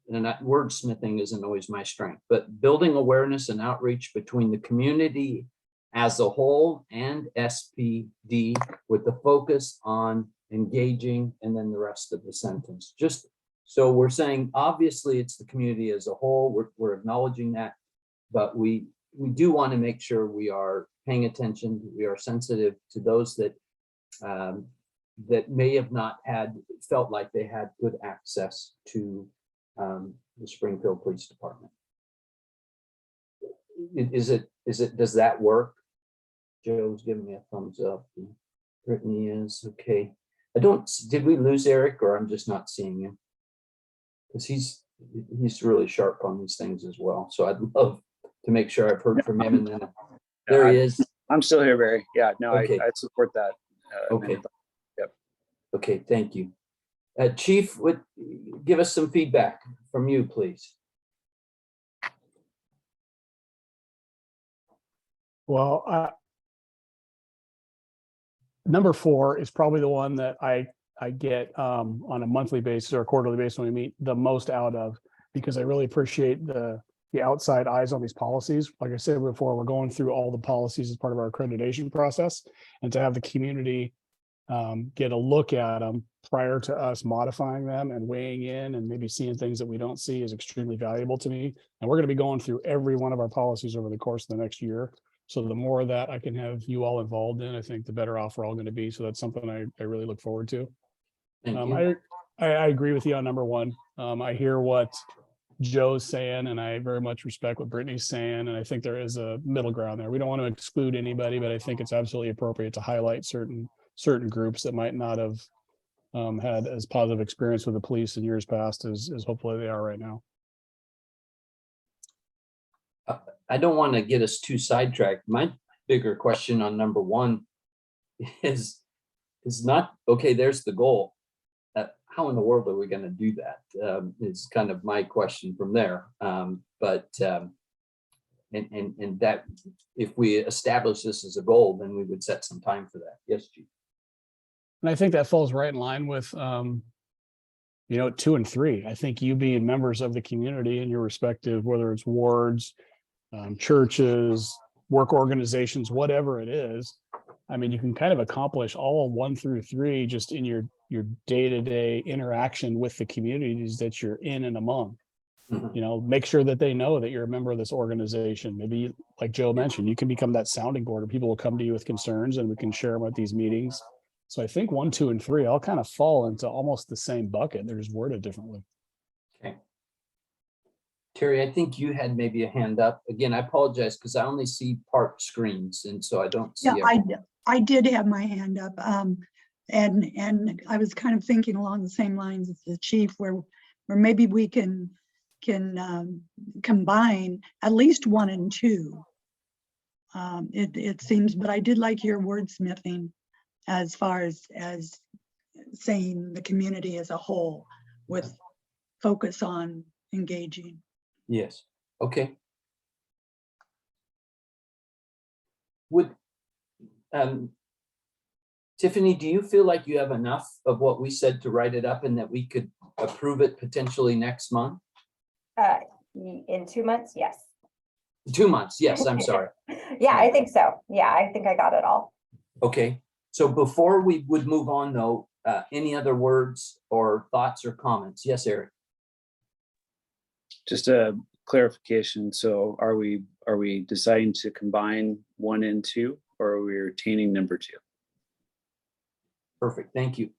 Speaker 1: wordsmithing isn't always my strength, but building awareness and outreach between the community as a whole and SPD with the focus on engaging, and then the rest of the sentence. Just so we're saying, obviously it's the community as a whole, we're acknowledging that, but we do want to make sure we are paying attention, we are sensitive to those that that may have not felt like they had good access to the Springfield Police Department. Does that work? Joe's giving me a thumbs up. Brittany is okay. Did we lose Eric, or I'm just not seeing him? Because he's really sharp on these things as well. So I'd love to make sure I've heard from him, and then there he is.
Speaker 6: I'm still here, Barry. Yeah, no,
Speaker 1: Okay.
Speaker 6: I support that.
Speaker 1: Okay.
Speaker 6: Yep.
Speaker 1: Okay, thank you. Chief, give us some feedback from you, please.
Speaker 7: Well, number 4 is probably the one that I get on a monthly basis or a quarterly basis when we meet the most out of, because I really appreciate the outside eyes on these policies. Like I said before, we're going through all the policies as part of our accreditation process, and to have the community get a look at them prior to us modifying them and weighing in and maybe seeing things that we don't see is extremely valuable to me. And we're going to be going through every one of our policies over the course of the next year. So the more that I can have you all involved in, I think the better off we're all going to be. So that's something I really look forward to.
Speaker 1: Thank you.
Speaker 7: I agree with you on number 1. I hear what Joe's saying, and I very much respect what Brittany's saying. And I think there is a middle ground there. We don't want to exclude anybody, but I think it's absolutely appropriate to highlight certain groups that might not have had as positive experience with the police in years past as hopefully they are right now.
Speaker 1: I don't want to get us too sidetracked. My bigger question on number 1 is not, okay, there's the goal. How in the world are we going to do that? Is kind of my question from there. And that if we establish this as a goal, then we would set some time for that. Yes, Chief.
Speaker 7: And I think that falls right in line with, 2 and 3. I think you being members of the community in your respective, whether it's wards, churches, work organizations, whatever it is. I mean, you can kind of accomplish all 1 through 3 just in your day-to-day interaction with the communities that you're in and among.
Speaker 1: Mhm.
Speaker 7: Make sure that they know that you're a member of this organization. Maybe, like Joe mentioned, you can become that sounding board, and people will come to you with concerns, and we can share them at these meetings. So I think 1, 2, and 3 all kind of fall into almost the same bucket. They're just worded differently.
Speaker 1: Okay. Terry, I think you had maybe a hand up. Again, I apologize because I only see part screens, and so I don't see.
Speaker 4: Yeah, I did have my hand up. And I was kind of thinking along the same lines as the chief, where maybe we can combine at least 1 and 2. It seems, but I did like your wordsmithing as far as saying the community as a whole with focus on engaging.
Speaker 1: Yes. Okay. Tiffany, do you feel like you have enough of what we said to write it up and that we could approve it potentially next month?
Speaker 2: In 2 months, yes.
Speaker 1: 2 months, yes, I'm sorry.
Speaker 2: Yeah, I think so. Yeah, I think I got it all.
Speaker 1: Okay, so before we would move on though, any other words or thoughts or comments? Yes, Eric.
Speaker 6: Just a clarification. So are we deciding to combine 1 and 2, or are we retaining number 2?
Speaker 1: Perfect, thank you.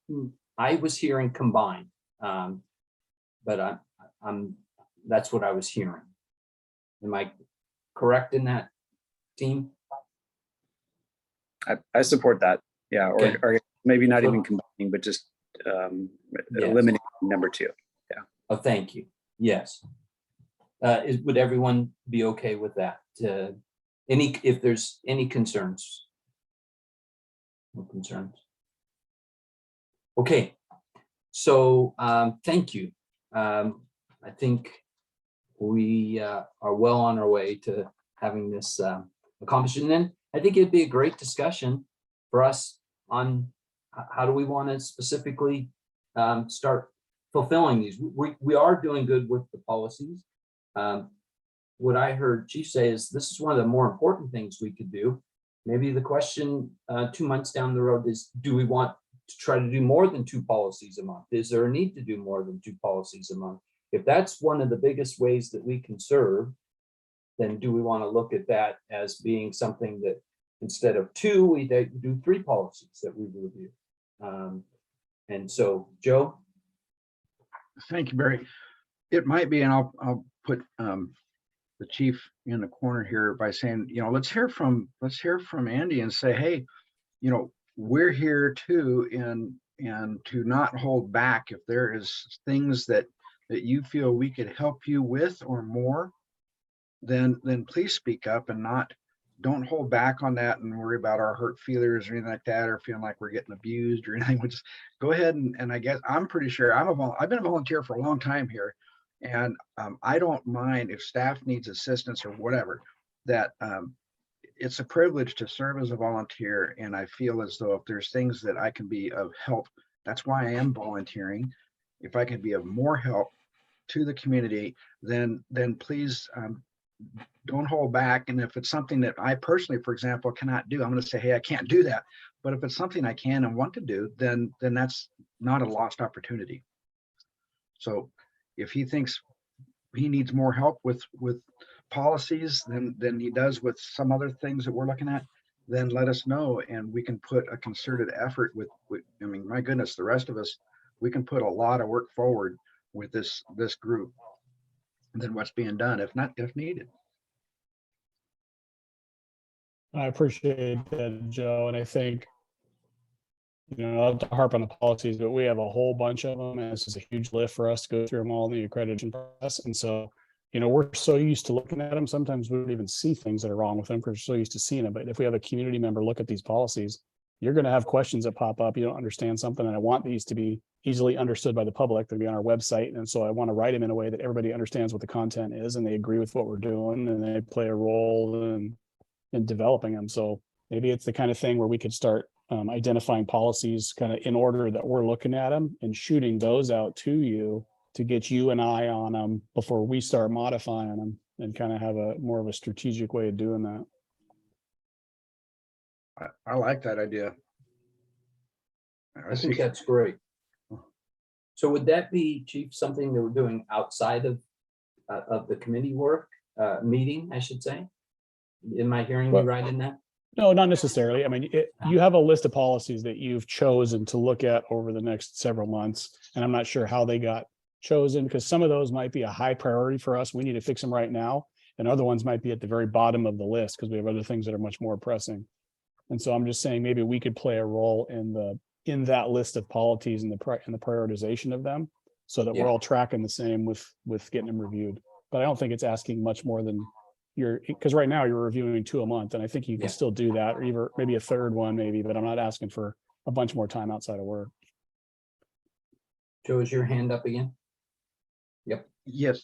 Speaker 1: I was hearing combined, but that's what I was hearing. Am I correct in that, team?
Speaker 6: I support that. Yeah,
Speaker 1: Okay.
Speaker 6: or maybe not
Speaker 1: So-
Speaker 6: even combining, but just
Speaker 1: Yes.
Speaker 6: eliminating number 2.
Speaker 1: Oh, thank you. Yes. Would everyone be okay with that? If there's any concerns? No concerns? Okay. So thank you. I think we are well on our way to having this accomplished. And then I think it'd be a great discussion for us on how do we want to specifically start fulfilling these. We are doing good with the policies. What I heard Chief say is this is one of the more important things we could do. Maybe the question 2 months down the road is, do we want to try to do more than 2 policies a month? Is there a need to do more than 2 policies a month? If that's one of the biggest ways that we can serve, then do we want to look at that as being something that instead of 2, we do 3 policies that we review? And so, Joe?
Speaker 3: Thank you, Barry. It might be, and I'll put the chief in the corner here by saying, let's hear from Andy and say, hey, we're here too, and to not hold back. If there is things that you feel we could help you with or more, then please speak up and don't hold back on that and worry about our hurt feelers or anything like that, or feeling like we're getting abused or anything. We'll just go ahead and I guess I'm pretty sure I've been a volunteer for a long time here, and I don't mind if staff needs assistance or whatever. That it's a privilege to serve as a volunteer, and I feel as though if there's things that I can be of help, that's why I am volunteering. If I can be of more help to the community, then please don't hold back. And if it's something that I personally, for example, cannot do, I'm going to say, hey, I can't do that. But if it's something I can and want to do, then that's not a lost opportunity. So if he thinks he needs more help with policies than he does with some other things that we're looking at, then let us know, and we can put a concerted effort with I mean, my goodness, the rest of us, we can put a lot of work forward with this group than what's being done, if needed.
Speaker 7: I appreciate that, Joe. And I think, not to harp on the policies, but we have a whole bunch of them, and this is a huge lift for us to go through them all in the accreditation process. And so, we're so used to looking at them, sometimes we don't even see things that are wrong with them because we're so used to seeing them. But if we have a community member look at these policies, you're going to have questions that pop up. You don't understand something, and I want these to be easily understood by the public. They'll be on our website. And so I want to write them in a way that everybody understands what the content is and they agree with what we're doing and they play a role in developing them. So maybe it's the kind of thing where we could start identifying policies kind of in order that we're looking at them and shooting those out to you to get you an eye on them before we start modifying them, and kind of have a more of a strategic way of doing that.
Speaker 3: I like that idea.
Speaker 1: I think that's great. So would that be, Chief, something that we're doing outside of the committee work meeting, I should say? Am I hearing you right in that?
Speaker 7: No, not necessarily. I mean, you have a list of policies that you've chosen to look at over the next several months, and I'm not sure how they got chosen, because some of those might be a high priority for us. We need to fix them right now, and other ones might be at the very bottom of the list because we have other things that are much more pressing. And so I'm just saying maybe we could play a role in that list of policies and the prioritization of them, so that we're all tracking the same with getting them reviewed. But I don't think it's asking much more than because right now you're reviewing 2 a month, and I think you can still do that, or even maybe a third one maybe, but I'm not asking for a bunch more time outside of work.
Speaker 1: Joe, is your hand up again? Yep.
Speaker 3: Yes.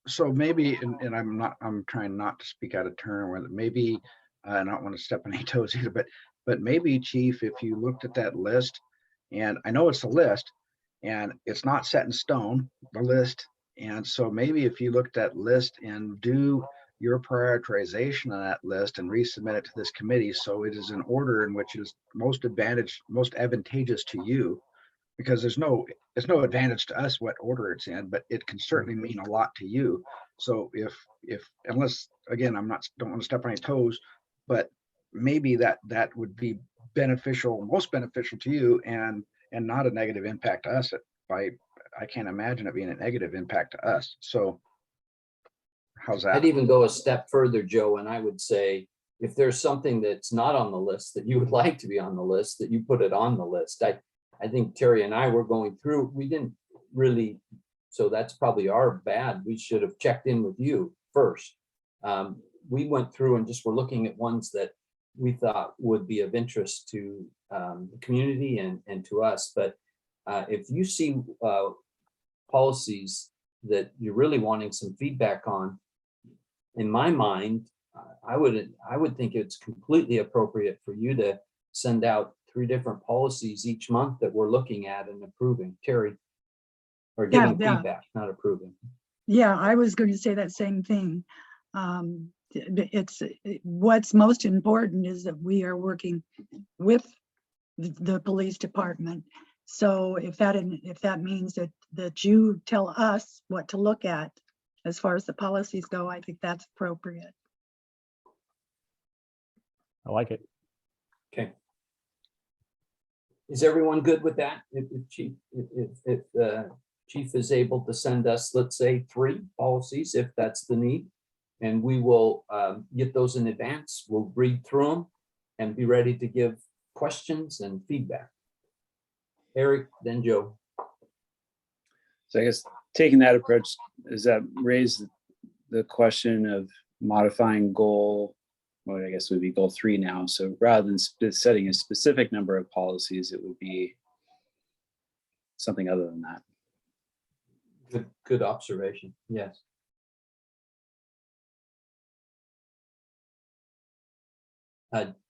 Speaker 3: So maybe, and I'm trying not to speak out of turn, where maybe I don't want to step on any toes either, but maybe, Chief, if you looked at that list, and I know it's a list and it's not set in stone, the list. And so maybe if you looked at that list and do your prioritization on that list and resubmit it to this committee, so it is in order in which it is most advantageous to you, because there's no advantage to us what order it's in, but it can certainly mean a lot to you. So if unless, again, don't want to step on any toes, but maybe that would be beneficial, most beneficial to you, and not a negative impact to us. I can't imagine it being a negative impact to us. So how's that?
Speaker 1: I'd even go a step further, Joe, and I would say, if there's something that's not on the list that you would like to be on the list, that you put it on the list. I think Terry and I were going through, we didn't really, so that's probably our bad. We should have checked in with you first. We went through and just were looking at ones that we thought would be of interest to the community and to us. But if you see policies that you're really wanting some feedback on, in my mind, I would think it's completely appropriate for you to send out 3 different policies each month that we're looking at and approving. Terry, or giving
Speaker 4: Yeah.
Speaker 1: feedback, not approving.
Speaker 4: Yeah, I was going to say that same thing. What's most important is that we are working with the police department. So if that means that you tell us what to look at as far as the policies go, I think that's appropriate.
Speaker 7: I like it.
Speaker 1: Okay. Is everyone good with that? If Chief is able to send us, let's say, 3 policies, if that's the need, and we will get those in advance. We'll read through them and be ready to give questions and feedback. Eric, then Joe.
Speaker 6: So I guess taking that approach, does that raise the question of modifying goal, what I guess would be goal 3 now? So rather than setting a specific number of policies, it would be something other than that.
Speaker 1: Good observation. Yes.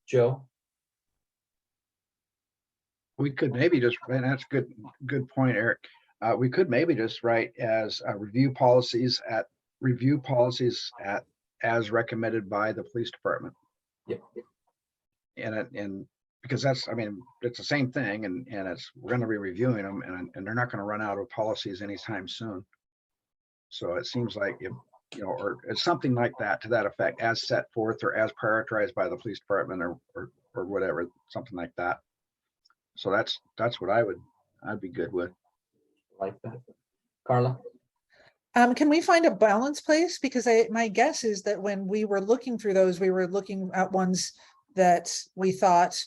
Speaker 1: Joe?
Speaker 3: We could maybe just, and that's good point, Eric. We could maybe just write as review policies as recommended by the police department.
Speaker 1: Yep.
Speaker 3: And because that's, I mean, it's the same thing, and we're going to be reviewing them, and they're not going to run out of policies anytime soon. So it seems like, if you know, or it's something like that, to that effect, as set forth or as prioritized by the police department, or whatever, something like that. So that's what I'd be good with.
Speaker 1: Like that. Carla?
Speaker 5: Can we find a balance place? Because my guess is that when we were looking through those, we were looking at ones that we thought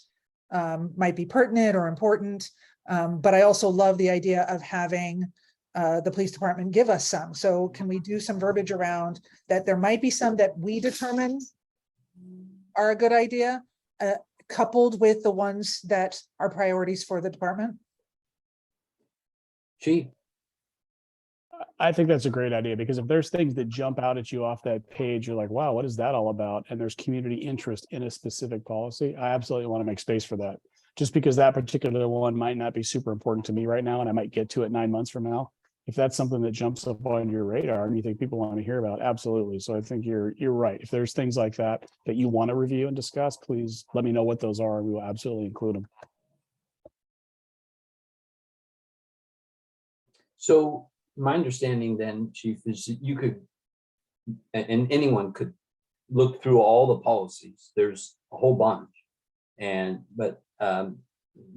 Speaker 5: might be pertinent or important. But I also love the idea of having the police department give us some. So can we do some verbiage around that? There might be some that we determine are a good idea, coupled with the ones that are priorities for the department.
Speaker 1: Chief?
Speaker 7: I think that's a great idea, because if there's things that jump out at you off that page, you're like, wow, what is that all about? And there's community interest in a specific policy, I absolutely want to make space for that. Just because that particular one might not be super important to me right now, and I might get to it 9 months from now. If that's something that jumps up on your radar and you think people want to hear about, absolutely. So I think you're right. If there's things like that you want to review and discuss, please let me know what those are, and we will absolutely include them.
Speaker 1: So my understanding then, Chief, is that you could, and anyone could look through all the policies. There's a whole bunch. But at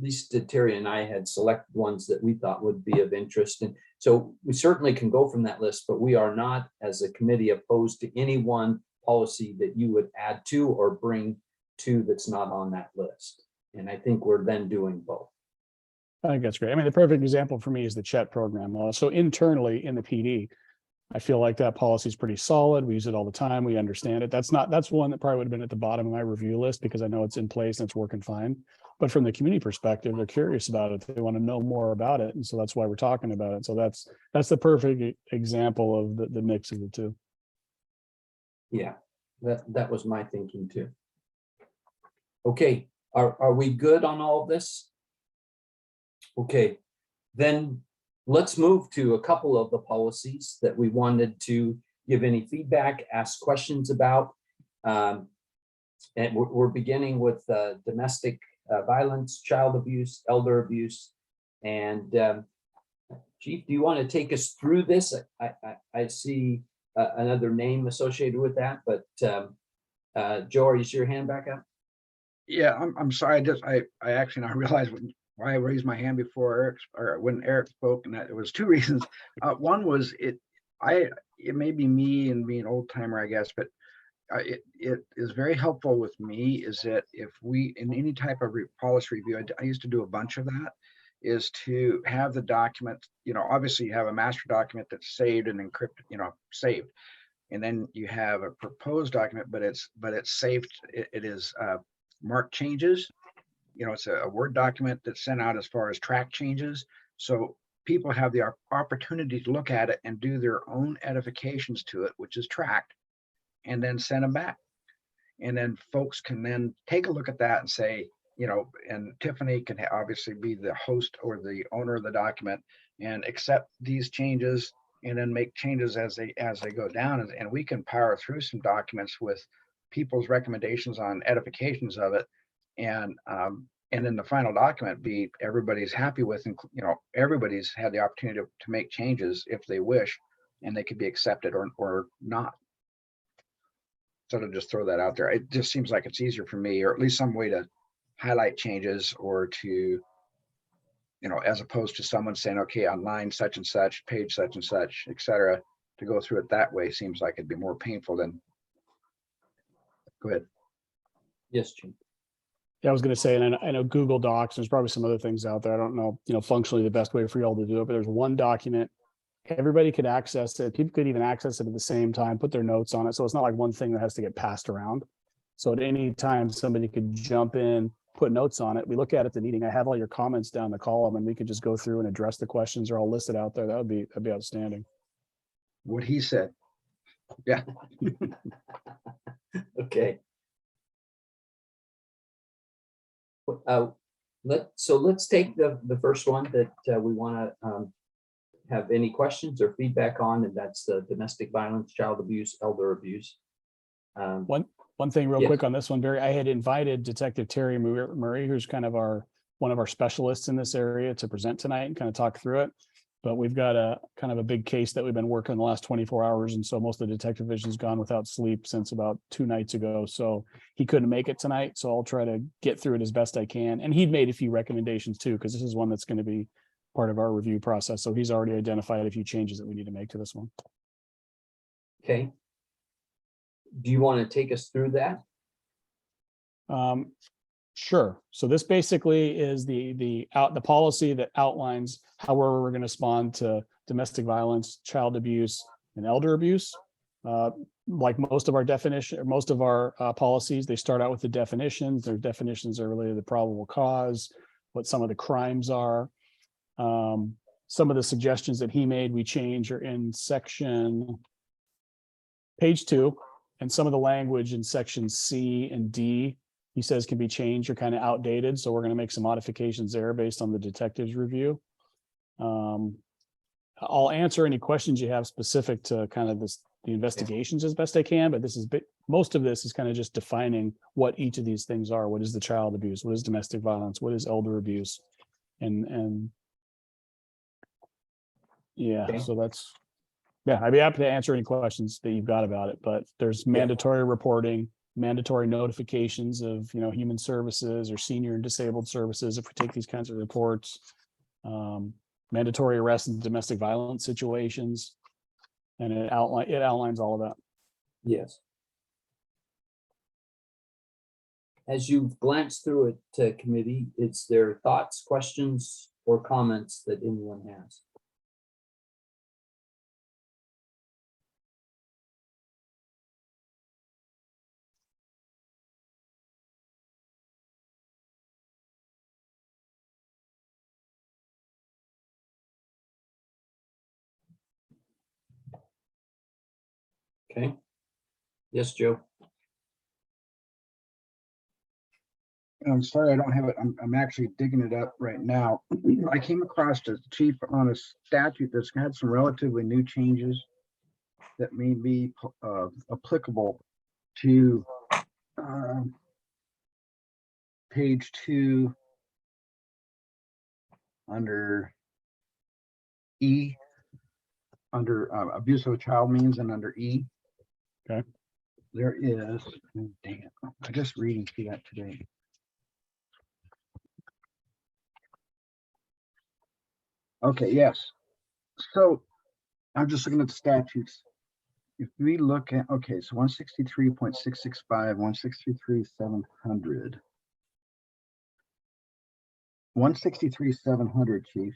Speaker 1: least Terry and I had selected ones that we thought would be of interest. And so we certainly can go from that list, but we are not, as a committee, opposed to any one policy that you would add to or bring to that's not on that list. And I think we're then doing both.
Speaker 7: I think that's great. I mean, the perfect example for me is the CHET program. So internally in the PD, I feel like that policy is pretty solid. We use it all the time. We understand it. That's one that probably would have been at the bottom of my review list, because I know it's in place and it's working fine. But from the community perspective, they're curious about it. They want to know more about it. And so that's why we're talking about it. So that's the perfect example of the mix of the two.
Speaker 1: Yeah, that was my thinking too. Okay, are we good on all of this? Okay, then let's move to a couple of the policies that we wanted to give any feedback, ask questions about. And we're beginning with domestic violence, child abuse, elder abuse. And Chief, do you want to take us through this? I see another name associated with that, but Joe, you see your hand back up?
Speaker 3: Yeah, I'm sorry. I actually now realized why I raised my hand before when Eric spoke, and that it was 2 reasons. One was it may be me and being an old timer, I guess, but it is very helpful with me is that if we, in any type of policy review, I used to do a bunch of that, is to have the document, obviously you have a master document that's saved and encrypted, saved. And then you have a proposed document, but it's saved. It is marked changes. It's a Word document that's sent out as far as track changes. So people have the opportunity to look at it and do their own edifications to it, which is tracked, and then send them back. And then folks can then take a look at that and say, and Tiffany can obviously be the host or the owner of the document and accept these changes and then make changes as they go down. And we can power through some documents with people's recommendations on edifications of it. And then the final document be everybody's happy with, and everybody's had the opportunity to make changes if they wish, and they could be accepted or not. So to just throw that out there, it just seems like it's easier for me, or at least some way to highlight changes, or to, as opposed to someone saying, okay, on line such and such, page such and such, etc., to go through it that way seems like it'd be more painful than. Go ahead.
Speaker 1: Yes, Jim.
Speaker 7: Yeah, I was going to say, and I know Google Docs, there's probably some other things out there. I don't know, functionally the best way for y'all to do it, but there's one document. Everybody could access it. People could even access it at the same time, put their notes on it. So it's not like one thing that has to get passed around. So at any time, somebody could jump in, put notes on it. We look at it at the meeting. I have all your comments down the column, and we could just go through and address the questions. They're all listed out there. That'd be outstanding.
Speaker 3: What he said. Yeah.
Speaker 1: Okay. Let's take the first one that we want to have any questions or feedback on, and that's the domestic violence, child abuse, elder abuse.
Speaker 7: One thing real
Speaker 1: Yes.
Speaker 7: quick on this one, Barry, I had invited Detective Terry Murray, who's kind of one of our specialists in this area, to present tonight and kind of talk through it. But we've got a kind of a big case that we've been working on the last 24 hours. And so most of the detective division's gone without sleep since about 2 nights ago. So he couldn't make it tonight. So I'll try to get through it as best I can. And he'd made a few recommendations too, because this is one that's going to be part of our review process. So he's already identified a few changes that we need to make to this one.
Speaker 1: Okay. Do you want to take us through that?
Speaker 7: Sure. So this basically is the policy that outlines how we're going to respond to domestic violence, child abuse, and elder abuse. Like most of our policies, they start out with the definitions. Their definitions are related to probable cause, what some of the crimes are. Some of the suggestions that he made, we change, are in page 2, and some of the language in section C and D, he says, can be changed or kind of outdated. So we're going to make some modifications there based on the detective's review. I'll answer any questions you have specific to kind of the investigations as best I can, but most of this is kind of just defining what each of these things are. What is the child abuse? What is domestic violence? What is elder abuse? And yeah,
Speaker 1: Okay.
Speaker 7: so that's, yeah, I'd be happy to answer any questions that you've got about it, but there's mandatory reporting, mandatory notifications of, human services or senior and disabled services if we take these kinds of reports, mandatory arrest in domestic violence situations, and it outlines all of that.
Speaker 1: Yes. As you've glanced through it, committee, is there thoughts, questions, or comments that anyone has? Okay. Yes, Joe.
Speaker 3: I'm sorry, I don't have it. I'm actually digging it up right now. I came across the chief on a statute that's had some relatively new changes that may be applicable to page 2 under E, under abuse of a child means, and under E.
Speaker 7: Okay.
Speaker 3: There is, dang it, I just reading through that today. Okay, yes. So I'm just looking at the statutes. If we look at, okay, so 163.665, 163.700. 163.700, chief.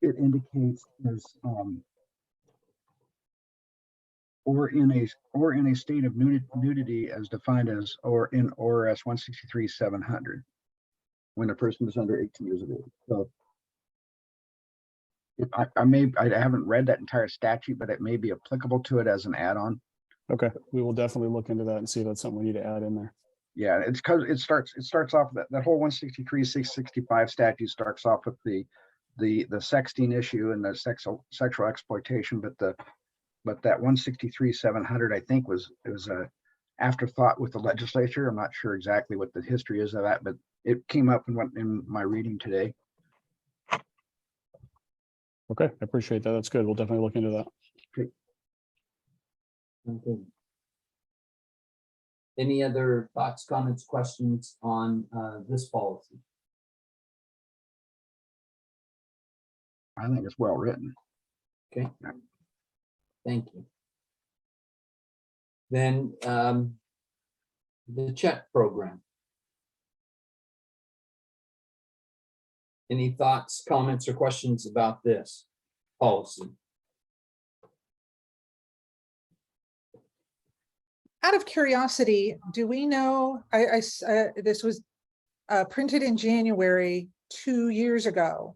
Speaker 3: It indicates there's or in a state of nudity as defined as, or in ORS 163.700. when a person is under 18 years of age. So I haven't read that entire statute, but it may be applicable to it as an add-on.
Speaker 7: Okay, we will definitely look into that and see if that's something we need to add in there.
Speaker 3: Yeah, it's because it starts off that whole 163, 665 statute starts off with the sexting issue and the sexual exploitation, but that 163, 700, I think was a afterthought with the legislature. I'm not sure exactly what the history is of that, but it came up in my reading today.
Speaker 7: Okay, I appreciate that. That's good. We'll definitely look into that.
Speaker 1: Okay. Any other thoughts, comments, questions on this policy?
Speaker 3: I think it's well written.
Speaker 1: Okay. Thank you. Then the check program. Any thoughts, comments, or questions about this policy?
Speaker 5: Out of curiosity, do we know, this was printed in January 2 years ago.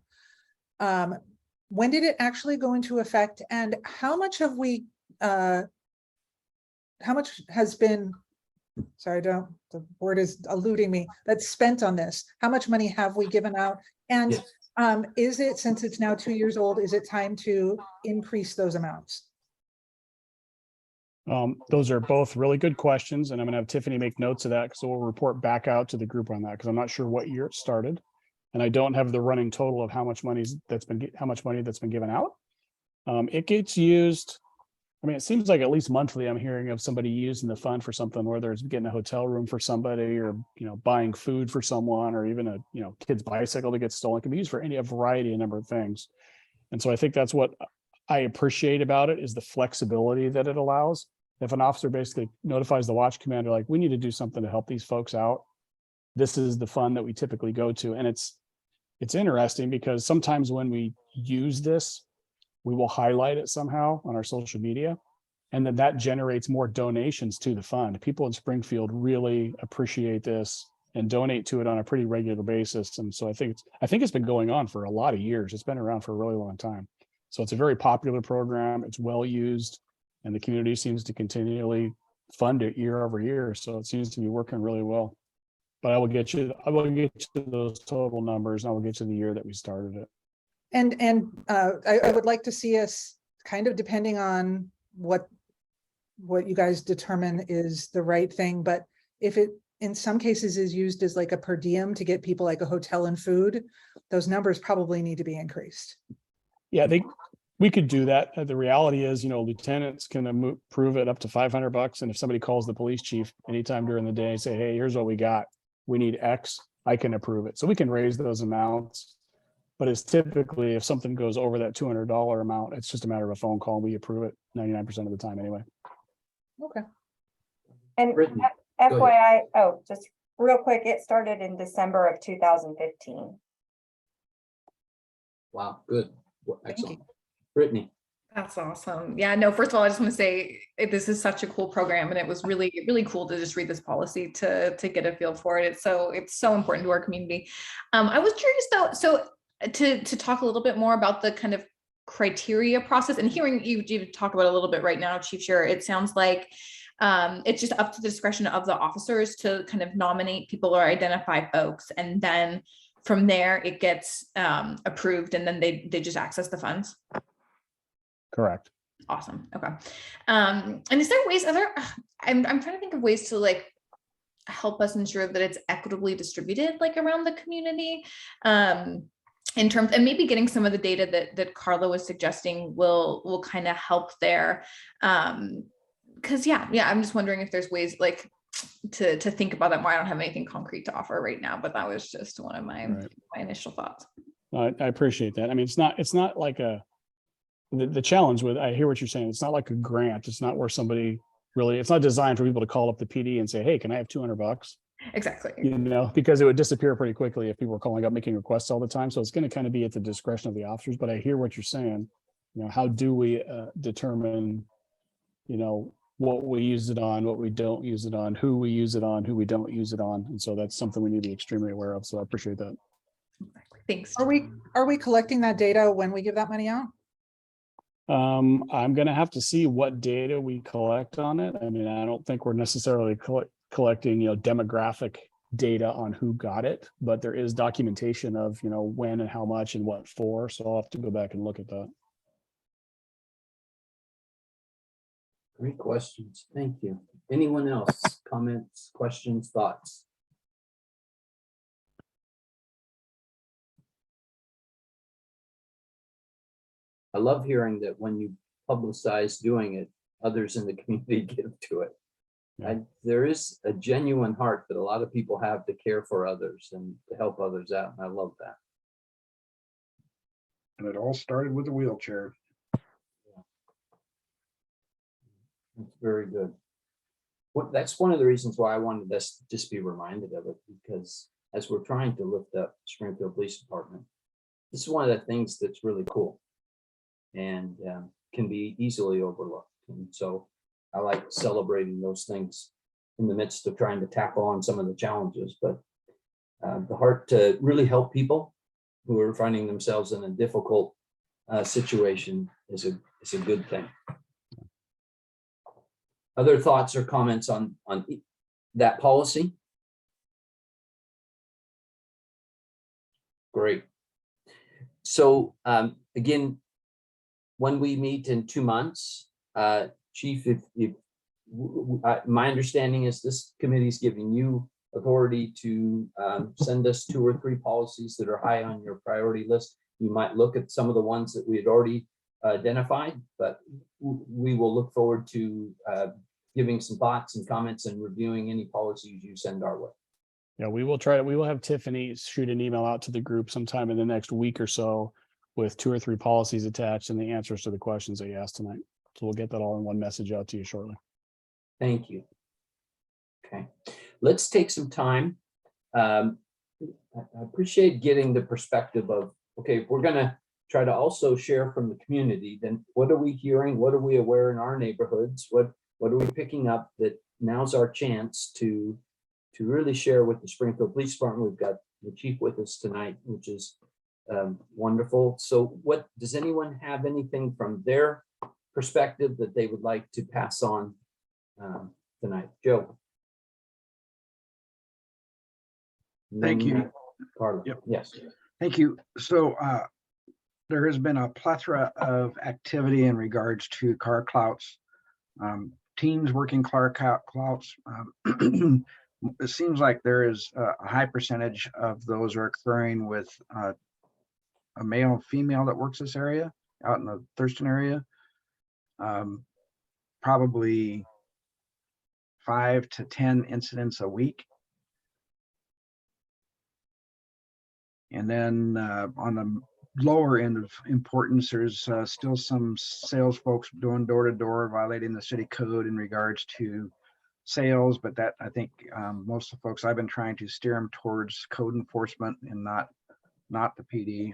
Speaker 5: When did it actually go into effect, and how much have we, how much has been, sorry, the word is eluding me, that's spent on this? How much money have we given out? And
Speaker 1: Yes.
Speaker 5: is it, since it's now 2 years old, is it time to increase those amounts?
Speaker 7: Those are both really good questions, and I'm gonna have Tiffany make notes of that because we'll report back out to the group on that, because I'm not sure what year it started. And I don't have the running total of how much money that's been given out. It gets used. I mean, it seems like at least monthly I'm hearing of somebody using the fund for something, whether it's getting a hotel room for somebody, or buying food for someone, or even a kid's bicycle that gets stolen. It can be used for a variety, a number of things. And so I think that's what I appreciate about it, is the flexibility that it allows. If an officer basically notifies the watch commander, like, we need to do something to help these folks out, this is the fund that we typically go to. And it's interesting because sometimes when we use this, we will highlight it somehow on our social media, and then that generates more donations to the fund. People in Springfield really appreciate this and donate to it on a pretty regular basis. And so I think it's been going on for a lot of years. It's been around for a really long time. So it's a very popular program. It's well used, and the community seems to continually fund it year over year. So it seems to be working really well. But I will get you those total numbers, and I will get you the year that we started it.
Speaker 5: And I would like to see us, kind of depending on what you guys determine is the right thing, but if it in some cases is used as like a per diem to get people like a hotel and food, those numbers probably need to be increased.
Speaker 7: Yeah, we could do that. The reality is, lieutenants can approve it up to $500. And if somebody calls the police chief anytime during the day, say, hey, here's what we got, we need X, I can approve it. So we can raise those amounts. But it's typically, if something goes over that $200 amount, it's just a matter of a phone call. We approve it 99% of the time anyway.
Speaker 5: Okay.
Speaker 2: And
Speaker 1: Brittany,
Speaker 2: FYI, oh, just real quick, it started in December of 2015.
Speaker 1: Wow, good.
Speaker 5: Thank
Speaker 1: Excellent.
Speaker 5: you.
Speaker 1: Brittany.
Speaker 8: That's awesome. Yeah, no, first of all, I just want to say this is such a cool program, and it was really, really cool to just read this policy to get a feel for it. It's so important to our community. I was curious though, so to talk a little bit more about the kind of criteria process, and hearing you talk about it a little bit right now, Chief Scherer, it sounds like it's just up to the discretion of the officers to kind of nominate people or identify folks, and then from there it gets approved, and then they just access the funds.
Speaker 7: Correct.
Speaker 8: Awesome. Okay. And is there ways I'm trying to think of ways to like help us ensure that it's equitably distributed like around the community, in terms, and maybe getting some of the data that Carla was suggesting will kind of help there. Because yeah, I'm just wondering if there's ways like to think about that more. I don't have anything concrete to offer right now, but that was just one of my initial thoughts.
Speaker 7: I appreciate that. I mean, it's not like the challenge with, I hear what you're saying. It's not like a grant. It's not where somebody really, it's not designed for people to call up the PD and say, hey, can I have $200?
Speaker 8: Exactly.
Speaker 7: Because it would disappear pretty quickly if people were calling up making requests all the time. So it's going to kind of be at the discretion of the officers. But I hear what you're saying. How do we determine, what we use it on, what we don't use it on, who we use it on, who we don't use it on. And so that's something we need to be extremely aware of. So I appreciate that.
Speaker 8: Thanks.
Speaker 5: Are we collecting that data when we give that money out?
Speaker 7: I'm gonna have to see what data we collect on it. I mean, I don't think we're necessarily collecting, demographic data on who got it, but there is documentation of, when and how much and what for. So I'll have to go back and look at that.
Speaker 1: Great questions. Thank you. Anyone else? Comments, questions, thoughts? I love hearing that when you publicize doing it, others in the community give to it. There is a genuine heart that a lot of people have to care for others and to help others out. I love that.
Speaker 3: And it all started with a wheelchair.
Speaker 1: That's very good. That's one of the reasons why I wanted us to just be reminded of it, because as we're trying to lift up Springfield Police Department, this is one of the things that's really cool and can be easily overlooked. And so I like celebrating those things in the midst of trying to tackle on some of the challenges, but the heart to really help people who are finding themselves in a difficult situation is a good thing. Other thoughts or comments on that policy? Great. So again, when we meet in 2 months, Chief, my understanding is this committee is giving you authority to send us 2 or 3 policies that are high on your priority list. You might look at some of the ones that we had already identified, but we will look forward to giving some thoughts and comments and reviewing any policies you send our way.
Speaker 7: Yeah, we will have Tiffany shoot an email out to the group sometime in the next week or so with 2 or 3 policies attached and the answers to the questions that you asked tonight. So we'll get that all in one message out to you shortly.
Speaker 1: Thank you. Okay, let's take some time. I appreciate getting the perspective of, okay, if we're gonna try to also share from the community, then what are we hearing? What are we aware in our neighborhoods? What are we picking up that now's our chance to really share with the Springfield Police Department? We've got the chief with us tonight, which is wonderful. So what, does anyone have anything from their perspective that they would like to pass on tonight? Joe.
Speaker 3: Thank you.
Speaker 1: Carla.
Speaker 3: Yep.
Speaker 1: Yes.
Speaker 3: Thank you. So there has been a plethora of activity in regards to car clouts, teens working car clouts. It seems like there is a high percentage of those are occurring with a male and female that works this area out in the Thurston area. Probably 5 to 10 incidents a week. And then on the lower end of importance, there's still some sales folks doing door-to-door, violating the city code in regards to sales, but that I think most of the folks I've been trying to steer them towards code enforcement and not the PD.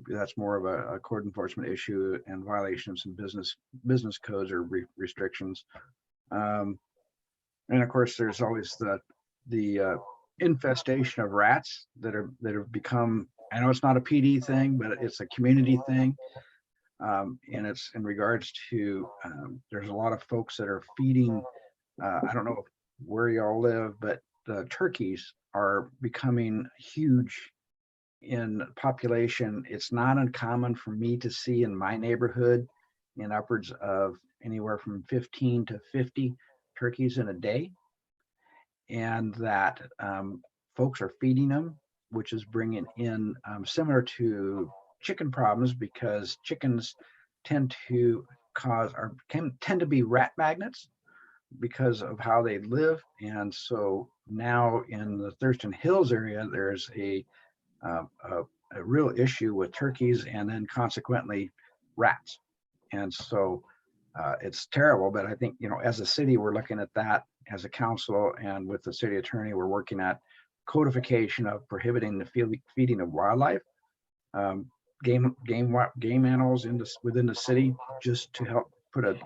Speaker 3: That's more of a code enforcement issue and violation of some business codes or restrictions. And of course, there's always the infestation of rats that have become, I know it's not a PD thing, but it's a community thing. And it's in regards to, there's a lot of folks that are feeding, I don't know where y'all live, but the turkeys are becoming huge in population. It's not uncommon for me to see in my neighborhood in upwards of anywhere from 15 to 50 turkeys in a day. And that folks are feeding them, which is bringing in similar to chicken problems, because chickens tend to tend to be rat magnets because of how they live. And so now in the Thurston Hills area, there's a real issue with turkeys and then consequently rats. And so it's terrible, but I think, as a city, we're looking at that as a council, and with the city attorney, we're working at codification of prohibiting the feeding of wildlife, game animals within the city, just to help put a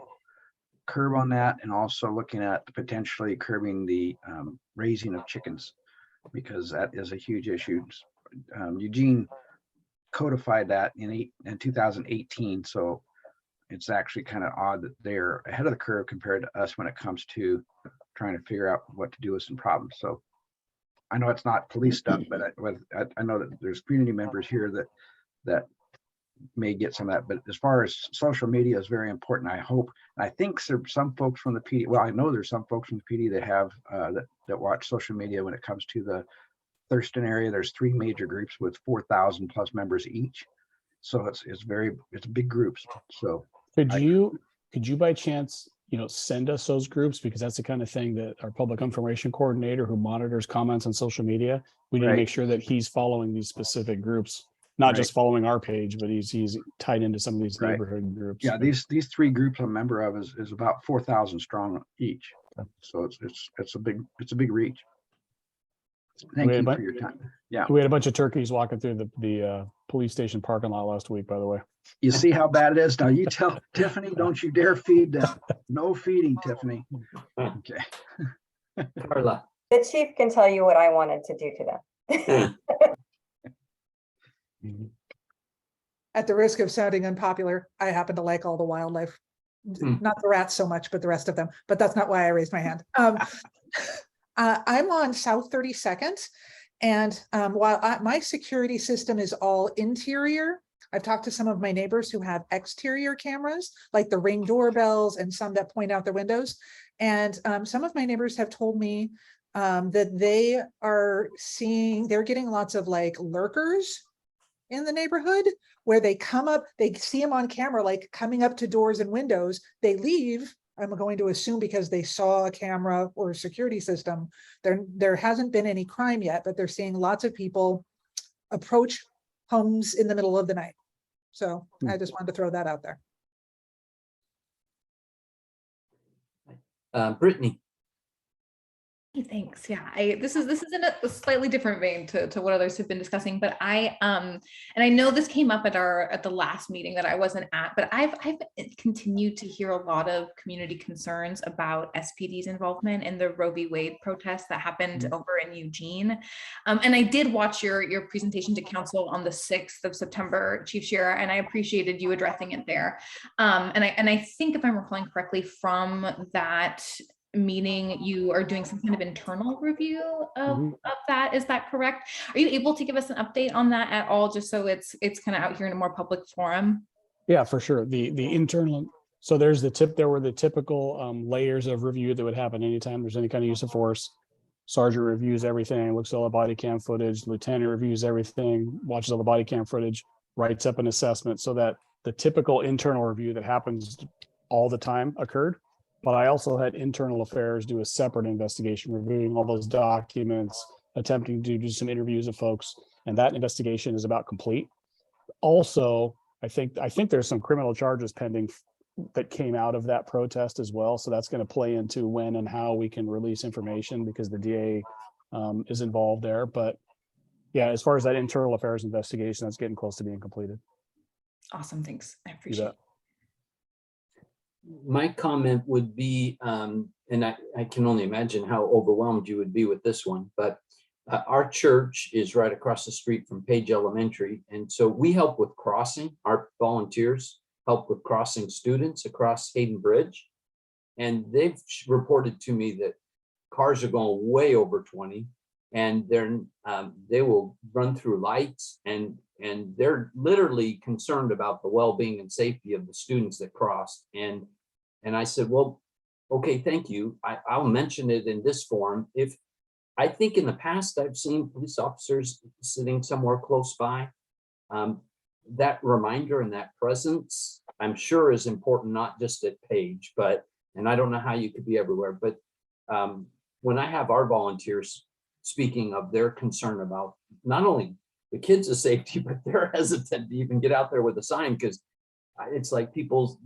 Speaker 3: curb on that, and also looking at potentially curbing the raising of chickens, because that is a huge issue. Eugene codified that in 2018, so it's actually kind of odd that they're ahead of the curve compared to us when it comes to trying to figure out what to do with some problems. So I know it's not police stuff, but I know that there's community members here that may get some of that. But as far as social media is very important, I hope, and I think there's some folks from the PD, well, I know there's some folks from the PD that have that watch social media when it comes to the Thurston area. There's 3 major groups with 4,000 plus members each. So it's big groups. So
Speaker 7: Could you by chance, send us those groups? Because that's the kind of thing that our public information coordinator who monitors comments on social media, we need to
Speaker 3: Right.
Speaker 7: make sure that he's following these specific groups, not
Speaker 3: Right.
Speaker 7: just following our page, but he's tied into some of these
Speaker 3: Right.
Speaker 7: neighborhood groups.
Speaker 3: yeah, these 3 groups I'm a member of is about 4,000 strong each. So it's a big reach. Thank
Speaker 7: We had
Speaker 3: you
Speaker 7: a
Speaker 3: for your time. Yeah.
Speaker 7: We had a bunch of turkeys walking through the police station parking lot last week, by the way.
Speaker 3: You see how bad it is? Now you tell Tiffany, don't you dare feed them. No feeding, Tiffany. Okay.
Speaker 1: Carla.
Speaker 2: The chief can tell you what I wanted to do to them.
Speaker 5: At the risk of sounding unpopular, I happen to like all the wildlife. Not the rats so much, but the rest of them. But that's not why I raised my hand. I'm on South 32nd. And while my security system is all interior, I've talked to some of my neighbors who have exterior cameras, like the Ring doorbells and some that point out their windows. And some of my neighbors have told me that they're getting lots of like lurkers in the neighborhood where they come up, they see them on camera, like coming up to doors and windows, they leave. I'm going to assume because they saw a camera or a security system. There hasn't been any crime yet, but they're seeing lots of people approach homes in the middle of the night. So I just wanted to throw that out there.
Speaker 1: Brittany.
Speaker 8: Thanks. Yeah, this is in a slightly different vein to what others have been discussing, but and I know this came up at the last meeting that I wasn't at, but I've continued to hear a lot of community concerns about SPD's involvement in the Roe v. Wade protests that happened over in Eugene. And I did watch your presentation to council on the 6th of September, Chief Shearer, and I appreciated you addressing it there. And I think if I'm recalling correctly from that meeting, you are doing some kind of internal review of that. Is that correct? Are you able to give us an update on that at all, just so it's kind of out here in a more public forum?
Speaker 7: Yeah, for sure. The internal, so there were the typical layers of review that would happen anytime there's any kind of use of force. Sergeant reviews everything, looks at all the body cam footage, lieutenant reviews everything, watches all the body cam footage, writes up an assessment, so that the typical internal review that happens all the time occurred. But I also had internal affairs do a separate investigation, reviewing all those documents, attempting to do some interviews of folks, and that investigation is about complete. Also, I think there's some criminal charges pending that came out of that protest as well. So that's going to play into when and how we can release information, because the DA is involved there. But yeah, as far as that internal affairs investigation, that's getting close to being completed.
Speaker 8: Awesome, thanks. I appreciate it.
Speaker 1: My comment would be, and I can only imagine how overwhelmed you would be with this one, but our church is right across the street from Page Elementary. And so we help with crossing. Our volunteers help with crossing students across Hayden Bridge. And they've reported to me that cars are going way over 20, and they will run through lights, and they're literally concerned about the well-being and safety of the students that crossed. And I said, well, okay, thank you. I'll mention it in this forum. If I think in the past I've seen police officers sitting somewhere close by. That reminder and that presence, I'm sure, is important, not just at Page, and I don't know how you could be everywhere, but when I have our volunteers speaking of their concern about not only the kids' safety, but they're hesitant to even get out there with a sign, because it's like people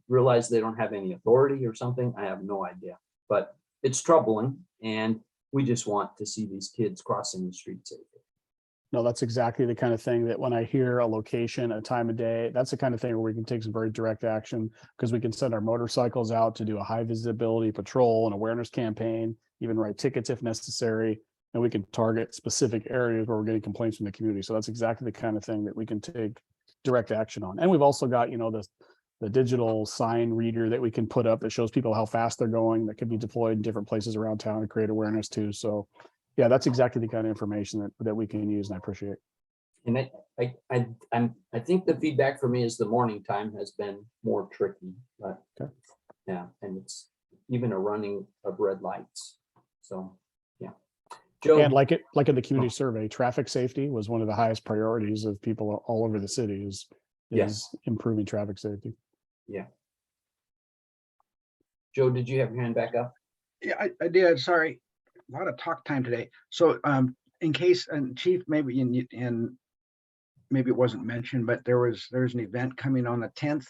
Speaker 1: realize they don't have any authority or something. I have no idea, but it's troubling, and we just want to see these kids crossing the street safely.
Speaker 7: No, that's exactly the kind of thing that when I hear a location, a time of day, that's the kind of thing where we can take some very direct action, because we can send our motorcycles out to do a high visibility patrol and awareness campaign, even write tickets if necessary. And we can target specific areas where we're getting complaints from the community. So that's exactly the kind of thing that we can take direct action on. And we've also got, the digital sign reader that we can put up that shows people how fast they're going, that could be deployed in different places around town to create awareness too. So yeah, that's exactly the kind of information that we can use, and I appreciate.
Speaker 1: And I think the feedback for me is the morning time has been more tricky, but
Speaker 7: Okay.
Speaker 1: yeah, and it's even a running of red lights. So, yeah. Joe,
Speaker 7: And like in the community survey, traffic safety was one of the highest priorities of people all over the city is
Speaker 1: Yes.
Speaker 7: improving traffic safety.
Speaker 1: Joe, did you have your hand back up?
Speaker 3: Yeah, I did. Sorry. A lot of talk time today. So in case, and Chief, maybe in maybe it wasn't mentioned, but there's an event coming on the 10th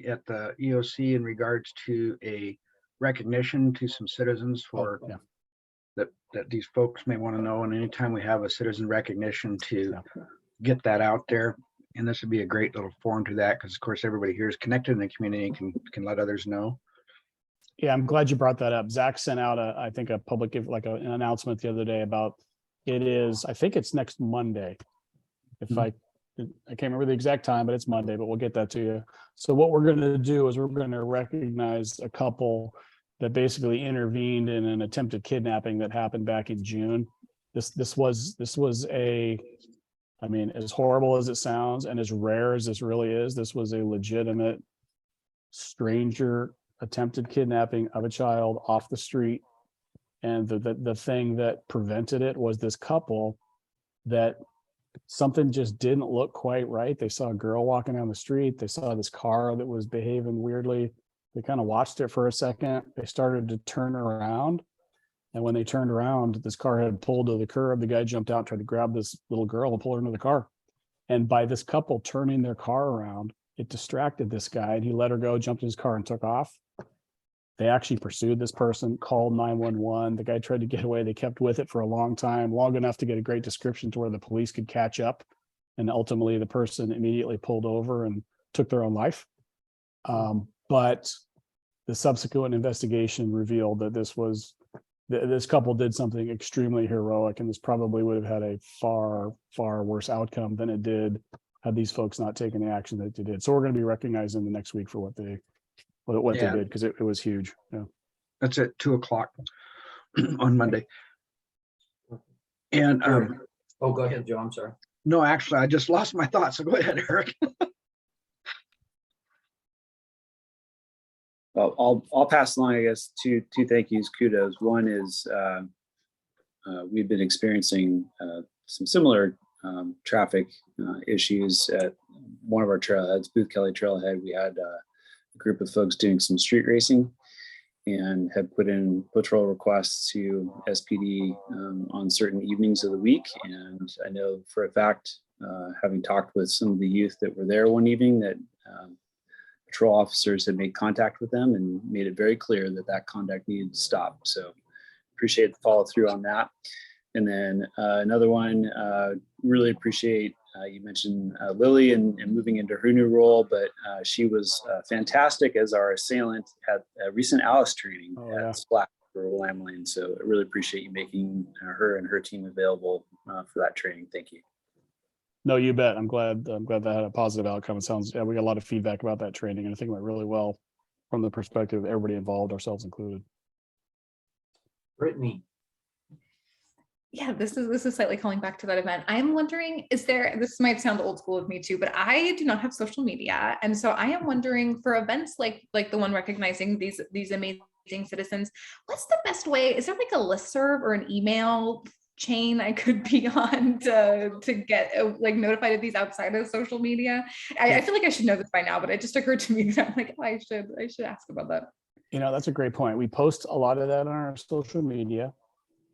Speaker 3: at the EOC in regards to a recognition to some citizens for
Speaker 7: Oh, yeah.
Speaker 3: that these folks may want to know. And anytime we have a citizen recognition to get that out there, and this would be a great little forum to that, because of course everybody here is connected in the community and can let others know.
Speaker 7: Yeah, I'm glad you brought that up. Zach sent out I think a public, like an announcement the other day about I think it's next Monday. If I can't remember the exact time, but it's Monday, but we'll get that to you. So what we're going to do is we're going to recognize a couple that basically intervened in an attempted kidnapping that happened back in June. This was I mean, as horrible as it sounds and as rare as this really is, this was a legitimate stranger attempted kidnapping of a child off the street. And the thing that prevented it was this couple that something just didn't look quite right. They saw a girl walking down the street. They saw this car that was behaving weirdly. They kind of watched it for a second. They started to turn around. And when they turned around, this car had pulled to the curb. The guy jumped out, tried to grab this little girl and pull her into the car. And by this couple turning their car around, it distracted this guy, and he let her go, jumped in his car and took off. They actually pursued this person, called 911. The guy tried to get away. They kept with it for a long time, long enough to get a great description to where the police could catch up. And ultimately the person immediately pulled over and took their own life. But the subsequent investigation revealed that this couple did something extremely heroic, and this probably would have had a far, far worse outcome than it did had these folks not taken the action that they did. So we're going to be recognizing them next week for what they did, because it was huge. Yeah.
Speaker 3: That's at 2:00 on Monday. And
Speaker 1: Oh, go ahead, Joe. I'm sorry.
Speaker 3: no, actually, I just lost my thoughts. So go ahead, Eric.
Speaker 6: Well, I'll pass along, I guess, two thank yous, kudos. One is we've been experiencing some similar traffic issues at one of our trailheads, Booth Kelly Trailhead. We had a group of folks doing some street racing and have put in patrol requests to SPD on certain evenings of the week. And I know for a fact, having talked with some of the youth that were there one evening, that patrol officers had made contact with them and made it very clear that conduct needed to stop. So appreciate the follow through on that. And then another one, really appreciate, you mentioned Lily and moving into her new role, but she was fantastic as our assailant at a recent Alice training at Splash for Lamb Lane. So I really appreciate you making her and her team available for that training. Thank you.
Speaker 7: No, you bet. I'm glad that had a positive outcome. It sounds, we got a lot of feedback about that training, and I think it went really well from the perspective of everybody involved, ourselves included.
Speaker 1: Brittany.
Speaker 8: Yeah, this is slightly calling back to that event. I'm wondering, this might sound old school of me too, but I do not have social media. And so I am wondering, for events like the one recognizing these amazing citizens, what's the best way? Is there like a listserv or an email chain I could be on to get like notified of these outside of social media? I feel like I should know this by now, but it just occurred to me that I'm like, oh, I should ask about that.
Speaker 7: That's a great point. We post a lot of that on our social media.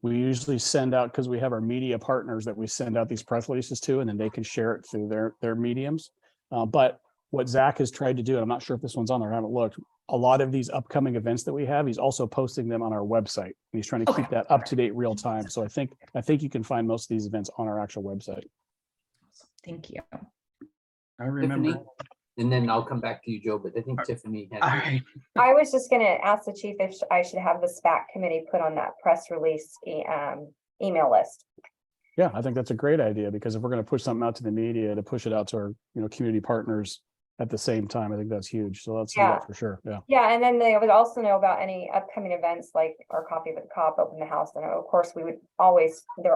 Speaker 7: We usually send out, because we have our media partners that we send out these press releases to, and then they can share it through their mediums. But what Zach has tried to do, and I'm not sure if this one's on there, I haven't looked, a lot of these upcoming events that we have, he's also posting them on our website. He's trying to keep
Speaker 8: Okay.
Speaker 7: that up to date real time. So I think you can find most of these events on our actual website.
Speaker 8: Thank you.
Speaker 3: I remember.
Speaker 1: Tiffany, and then I'll come back to you, Joe, but I think Tiffany had.
Speaker 3: I,
Speaker 2: I was just gonna ask the chief if I should have the SPAC committee put on that press release email list.
Speaker 7: Yeah, I think that's a great idea, because if we're going to push something out to the media, to push it out to our, community partners at the same time, I think that's huge. So let's do
Speaker 2: Yeah.
Speaker 7: that for sure. Yeah.
Speaker 2: Yeah, and then they would also know about any upcoming events like our Coffee with the Cop, Open the House, and of course, they're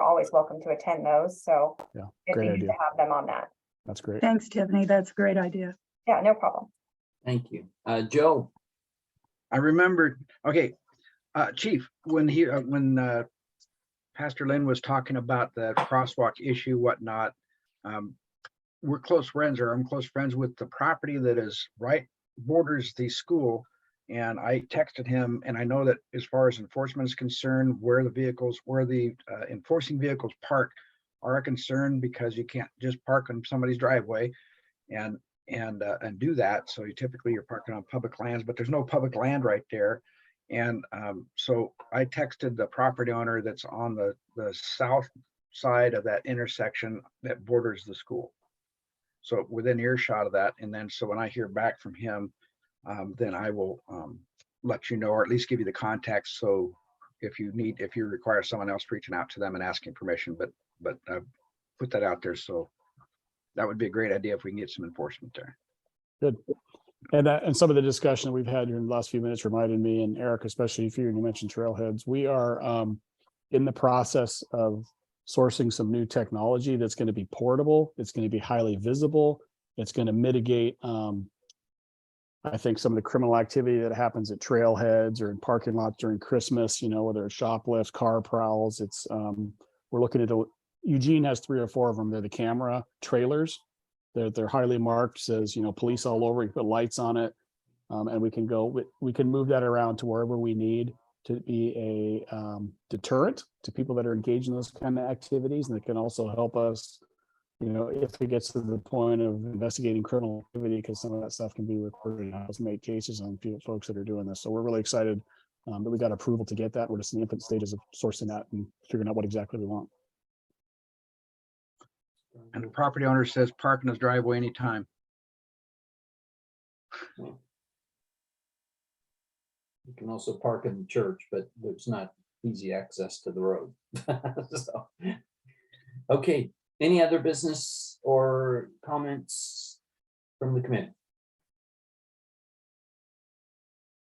Speaker 2: always welcome to attend those, so.
Speaker 7: Yeah,
Speaker 2: It'd
Speaker 7: great
Speaker 2: be good
Speaker 7: idea.
Speaker 2: to have them on that.
Speaker 7: That's great.
Speaker 4: Thanks, Tiffany. That's a great idea.
Speaker 2: Yeah, no problem.
Speaker 1: Thank you. Joe,
Speaker 3: I remembered, okay, Chief, when Pastor Lynn was talking about the crosswalk issue, whatnot, we're close friends, or I'm close friends with the property that is right borders the school. And I texted him, and I know that as far as enforcement is concerned, where the enforcing vehicles park are a concern, because you can't just park on somebody's driveway and do that. So you're parking on public lands, but there's no public land right there. And so I texted the property owner that's on the south side of that intersection that borders the school, so within earshot of that. And then so when I hear back from him, then I will let you know, or at least give you the context. So if you require someone else reaching out to them and asking permission, but put that out there. So that would be a great idea if we can get some enforcement there.
Speaker 7: Good. And some of the discussion that we've had during the last few minutes reminded me, and Eric, especially if you mentioned trailheads, we are in the process of sourcing some new technology that's going to be portable. It's going to be highly visible. It's going to mitigate, I think, some of the criminal activity that happens at trailheads or in parking lots during Christmas, whether it's shoplifts, car prowls. It's we're looking at Eugene has 3 or 4 of them. They're the camera trailers. They're highly marked, says, police all over. You put lights on it, and we can move that around to wherever we need to be a deterrent to people that are engaged in those kind of activities. And it can also help us, if it gets to the point of investigating criminal activity, because some of that stuff can be recorded and has made cases on folks that are doing this. So we're really excited that we got approval to get that. We're just in the infant stages of sourcing that and figuring out what exactly we want.
Speaker 3: And the property owner says park in his driveway anytime.
Speaker 1: you can also park in the church, but there's not easy access to the road. So, okay, any other business or comments from the committee?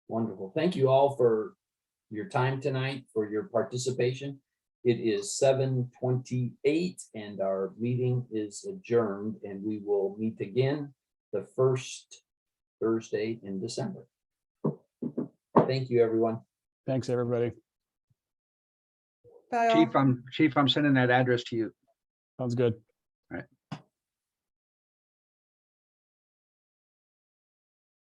Speaker 1: Wonderful. Thank you all for your time tonight, for your participation. It is 7:28 and our meeting is adjourned, and we will meet again the first Thursday in December. Thank you, everyone.
Speaker 7: Thanks, everybody.
Speaker 5: Bye all.
Speaker 3: Chief, I'm sending that address to you.
Speaker 7: Sounds good.